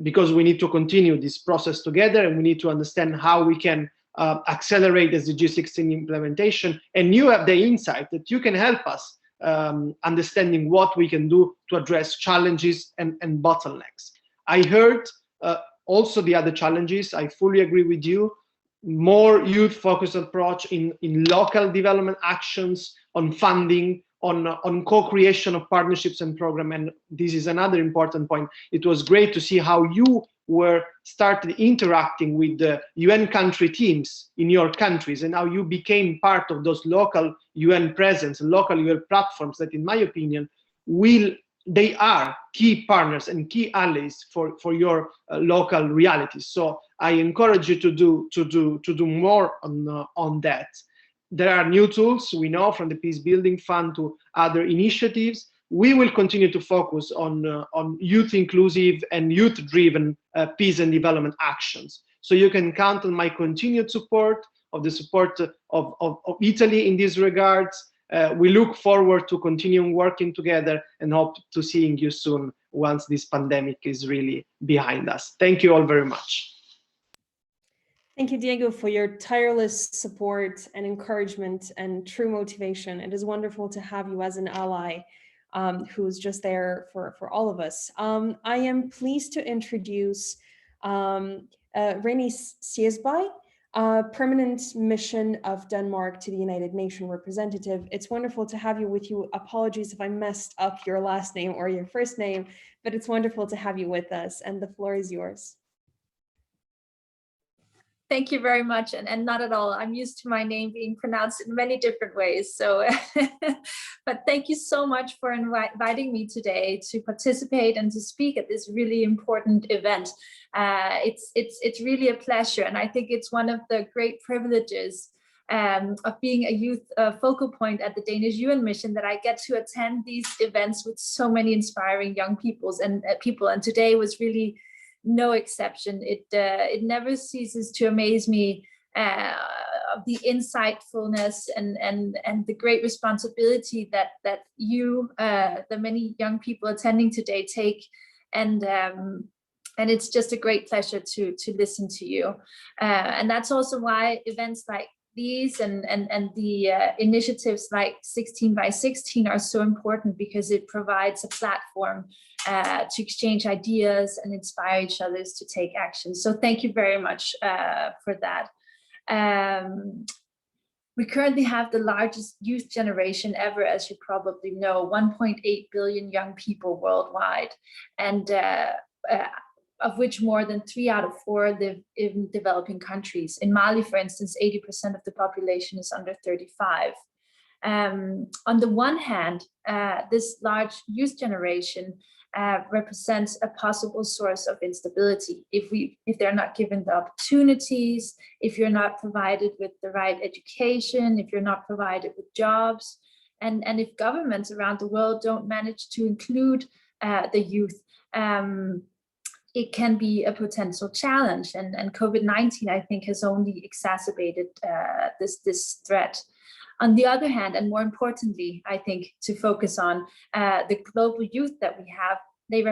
because we need to continue this process together, and we need to understand how we can accelerate SDG 16 implementation. And you have the insight that you can help us understanding what we can do to address challenges and bottlenecks. I heard also the other challenges. I fully agree with you. More youth-focused approach in local development actions, on funding, on co-creation of partnerships and program. And this is another important point. It was great to see how you started interacting with the UN country teams in your countries, and how you became part of those local UN presence, local UN platforms that, in my opinion, they are key partners and key allies for your local realities. So I encourage you to do more on that. There are new tools, we know, from the Peace Building Fund to other initiatives. We will continue to focus on youth inclusive and youth-driven peace and development actions. So you can count on my continued support, of the support of Italy in these regards. We look forward to continuing working together and hope to seeing you soon once this pandemic is really behind us. Thank you all very much. Thank you, Diego, for your tireless support and encouragement and true motivation. It is wonderful to have you as an ally who's just there for all of us. I am pleased to introduce Reni Siesby, Permanent Mission of Denmark to the United Nations representative. It's wonderful to have you with you. Apologies if I messed up your last name or your first name, but it's wonderful to have you with us, and the floor is yours. Thank you very much, and not at all. I'm used to my name being pronounced in many different ways. So, but thank you so much for inviting me today to participate and to speak at this really important event. It's really a pleasure, and I think it's one of the great privileges of being a youth focal point at the Danish UN mission, that I get to attend these events with so many inspiring young people, and today was really no exception. It never ceases to amaze me of the insightfulness and the great responsibility that you, the many young people attending today, take, and it's just a great pleasure to listen to you. And that's also why events like these and the initiatives like 16 by 16 are so important, because it provides a platform to exchange ideas and inspire each other to take action. So thank you very much for that. We currently have the largest youth generation ever, as you probably know, 1.8 billion young people worldwide, and of which more than 3 out of 4 live in developing countries. In Mali, for instance, 80% of the population is under 35. On the one hand, this large youth generation represents a possible source of instability. If they're not given the opportunities, if you're not provided with the right education, if you're not provided with jobs, and if governments around the world don't manage to include the youth, it can be a potential challenge. And COVID-19, I think, has only exacerbated this threat. On the other hand, and more importantly, I think, to focus on the global youth that we have, you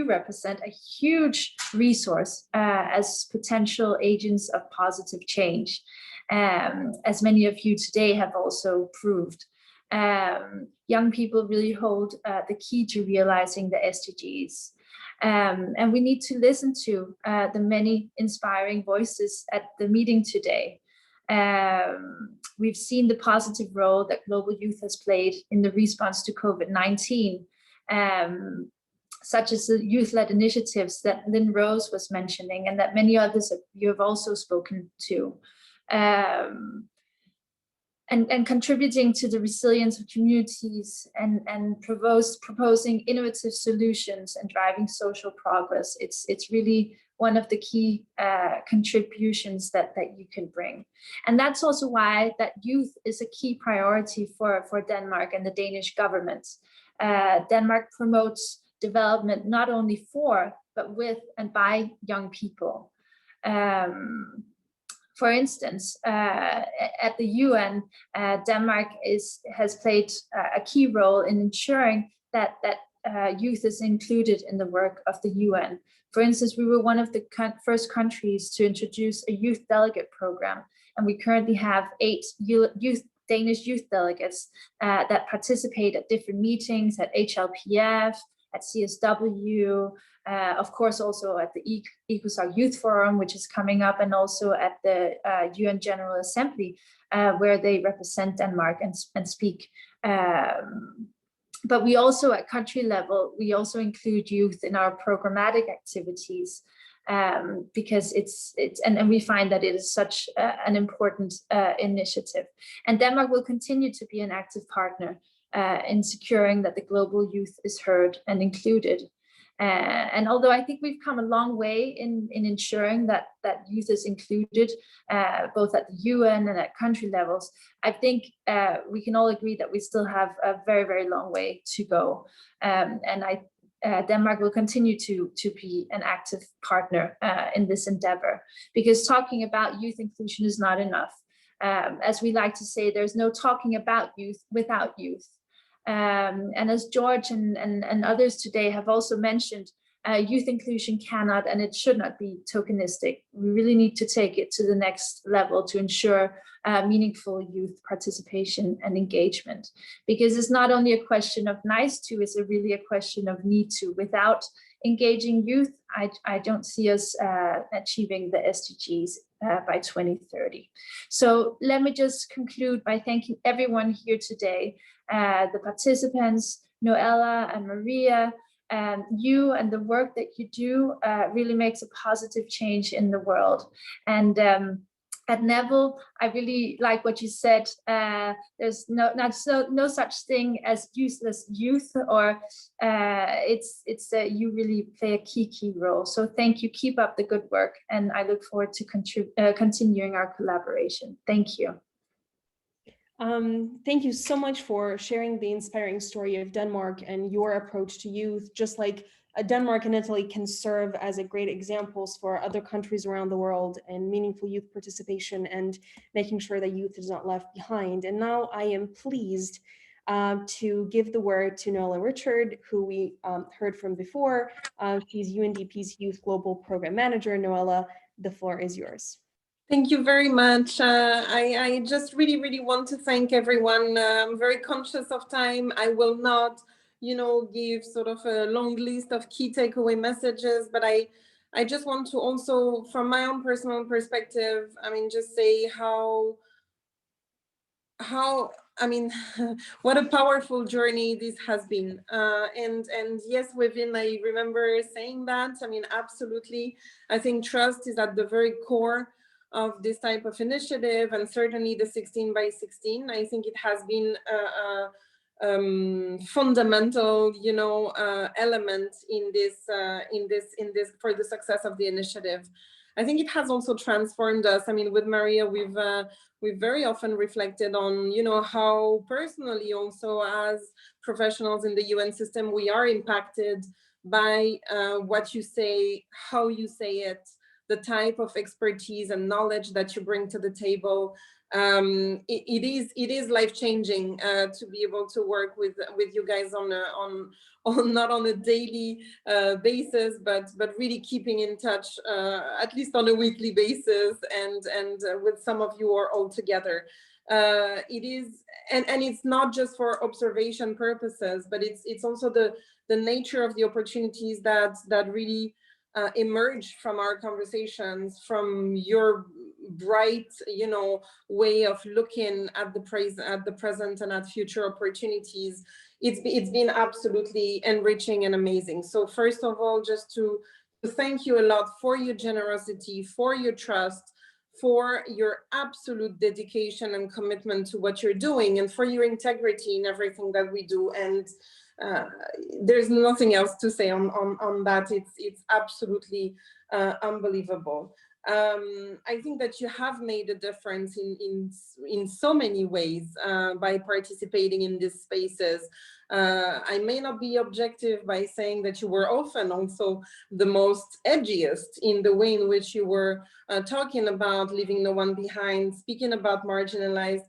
represent a huge resource as potential agents of positive change, as many of you today have also proved. Young people really hold the key to realizing the SDGs. And we need to listen to the many inspiring voices at the meeting today. We've seen the positive role that global youth has played in the response to COVID-19, such as the youth-led initiatives that Lynn Rose was mentioning, and that many others of you have also spoken to. And contributing to the resilience of communities and proposing innovative solutions and driving social progress. It's really one of the key contributions that you can bring. And that's also why that youth is a key priority for Denmark and the Danish government. Denmark promotes development not only for, but with and by young people. For instance, at the UN, Denmark has played a key role in ensuring that youth is included in the work of the UN. For instance, we were one of the first countries to introduce a youth delegate program, and we currently have 8 Danish youth delegates that participate at different meetings at HLPF, at CSW, of course, also at the ECOSOC Youth Forum, which is coming up, and also at the UN General Assembly, where they represent Denmark and speak. But we also, at country level, we also include youth in our programmatic activities, because and we find that it is such an important initiative. And Denmark will continue to be an active partner in securing that the global youth is heard and included. And although I think we've come a long way in ensuring that youth is included, both at the UN and at country levels, I think we can all agree that we still have a very, very long way to go. And Denmark will continue to be an active partner in this endeavor, because talking about youth inclusion is not enough. As we like to say, there's no talking about youth without youth. And as George and others today have also mentioned, youth inclusion cannot and it should not be tokenistic. We really need to take it to the next level to ensure meaningful youth participation and engagement, because it's not only a question of nice to, it's really a question of need to. Without engaging youth, I don't see us achieving the SDGs by 2030. So let me just conclude by thanking everyone here today, the participants, Noella and Maria, and you and the work that you do really makes a positive change in the world. And at Neville, I really like what you said. There's no such thing as useless youth, or you really play a key role. So thank you. Keep up the good work, and I look forward to continuing our collaboration. Thank you. Thank you so much for sharing the inspiring story of Denmark and your approach to youth. Just like Denmark and Italy can serve as a great examples for other countries around the world in meaningful youth participation and making sure that youth is not left behind. And now I am pleased to give the word to Noella Richard, who we heard from before. She's UNDP's Youth Global Program Manager. Noella, the floor is yours. Thank you very much. I just really want to thank everyone. I'm very conscious of time. I will not, give sort of a long list of key takeaway messages, but I just want to also, from my own personal perspective, just say what a powerful journey this has been. And yes, Within, I remember saying that. Absolutely. I think trust is at the very core of this type of initiative, and certainly the 16 by 16. I think it has been fundamental, element in this for the success of the initiative. I think it has also transformed us. I mean, with Maria, we've very often reflected on, how personally also as professionals in the UN system, we are impacted by what you say, how you say it, the type of expertise and knowledge that you bring to the table. It is life-changing to be able to work with you guys on not on a daily basis, but really keeping in touch at least on a weekly basis, and with some of you or all together. It is, and it's not just for observation purposes, but it's also the nature of the opportunities that really emerge from our conversations, from your bright, way of looking at the present and at future opportunities. It's been absolutely enriching and amazing. So first of all, just to thank you a lot for your generosity, for your trust, for your absolute dedication and commitment to what you're doing, and for your integrity in everything that we do. And there's nothing else to say on that. It's absolutely unbelievable. I think that you have made a difference in so many ways by participating in these spaces. I may not be objective by saying that you were often also the most edgiest in the way in which you were talking about leaving no one behind, speaking about marginalized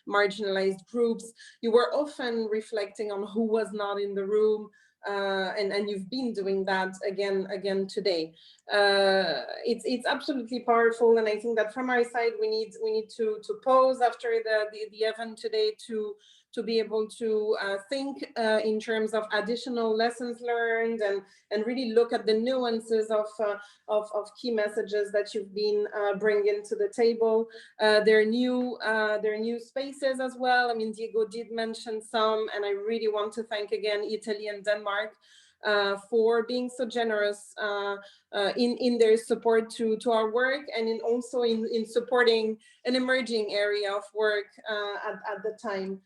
marginalized groups. You were often reflecting on who was not in the room, and you've been doing that again today. It's absolutely powerful, and I think that from our side we need to pause after the event today to be able to think in terms of additional lessons learned, and really look at the nuances of key messages that you've been bringing to the table. There are new spaces as well. I mean, Diego did mention some, and I really want to thank again Italy and Denmark for being so generous in their support to our work, and also in supporting an emerging area of work at the time.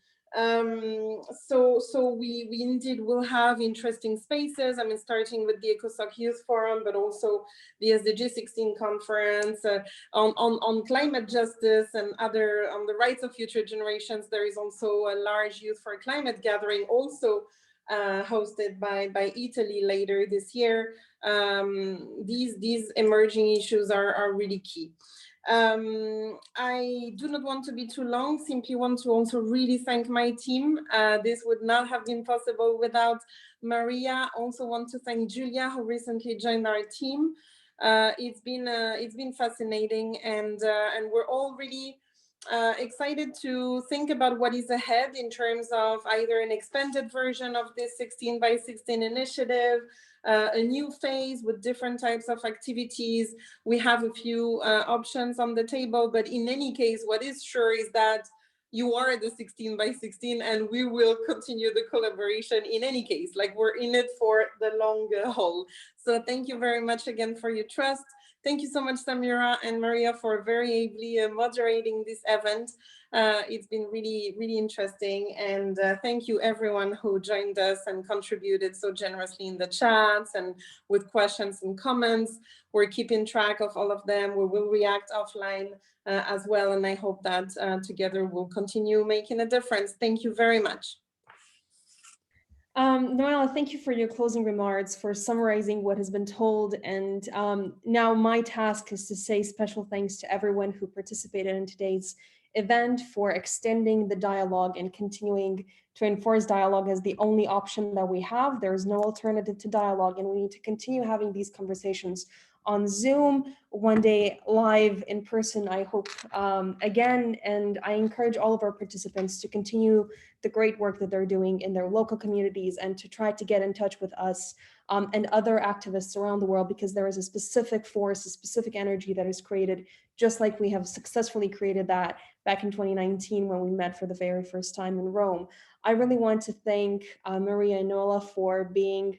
So we indeed will have interesting spaces. I mean, starting with the ECOSOC Youth Forum, but also the SDG 16 conference on climate justice and other on the rights of future generations. There is also a large Youth for Climate gathering, also hosted by Italy later this year. These emerging issues are really key. I do not want to be too long, simply want to also really thank my team. This would not have been possible without Maria. Also want to thank Julia, who recently joined our team. It's been fascinating, and we're all really excited to think about what is ahead in terms of either an expanded version of this 16 by 16 initiative, a new phase with different types of activities. We have a few options on the table, but in any case, what is sure is that you are the 16 by 16, and we will continue the collaboration in any case. Like, we're in it for the long haul. So thank you very much again for your trust. Thank you so much, Samira and Maria, for very ably moderating this event. It's been really, really interesting. And thank you everyone who joined us and contributed so generously in the chats and with questions and comments. We're keeping track of all of them. We will react offline as well. And I hope that together we'll continue making a difference. Thank you very much. Noella, thank you for your closing remarks, for summarizing what has been told. And now my task is to say special thanks to everyone who participated in today's event, for extending the dialogue and continuing to enforce dialogue as the only option that we have. There is no alternative to dialogue, and we need to continue having these conversations on Zoom, one day live in person, I hope, again. And I encourage all of our participants to continue the great work that they're doing in their local communities, and to try to get in touch with us and other activists around the world, because there is a specific force, a specific energy that is created, just like we have successfully created that back in 2019 when we met for the very first time in Rome. I really want to thank Maria and Noella for being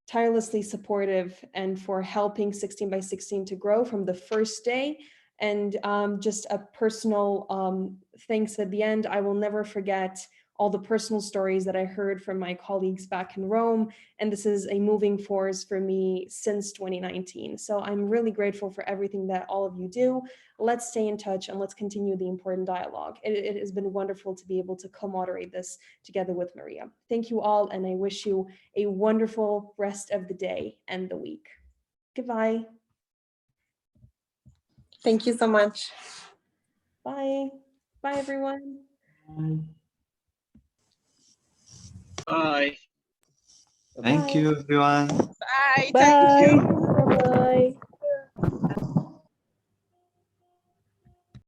tirelessly supportive and for helping 16 by 16 to grow from the first day. And just a personal thanks at the end. I will never forget all the personal stories that I heard from my colleagues back in Rome. And this is a moving force for me since 2019. So I'm really grateful for everything that all of you do. Let's stay in touch and let's continue the important dialogue. It has been wonderful to be able to co-moderate this together with Maria. Thank you all, and I wish you a wonderful rest of the day and the week. Goodbye. Thank you so much. Bye. Bye, everyone. Bye. Thank you, everyone. Bye. Bye. Thank you.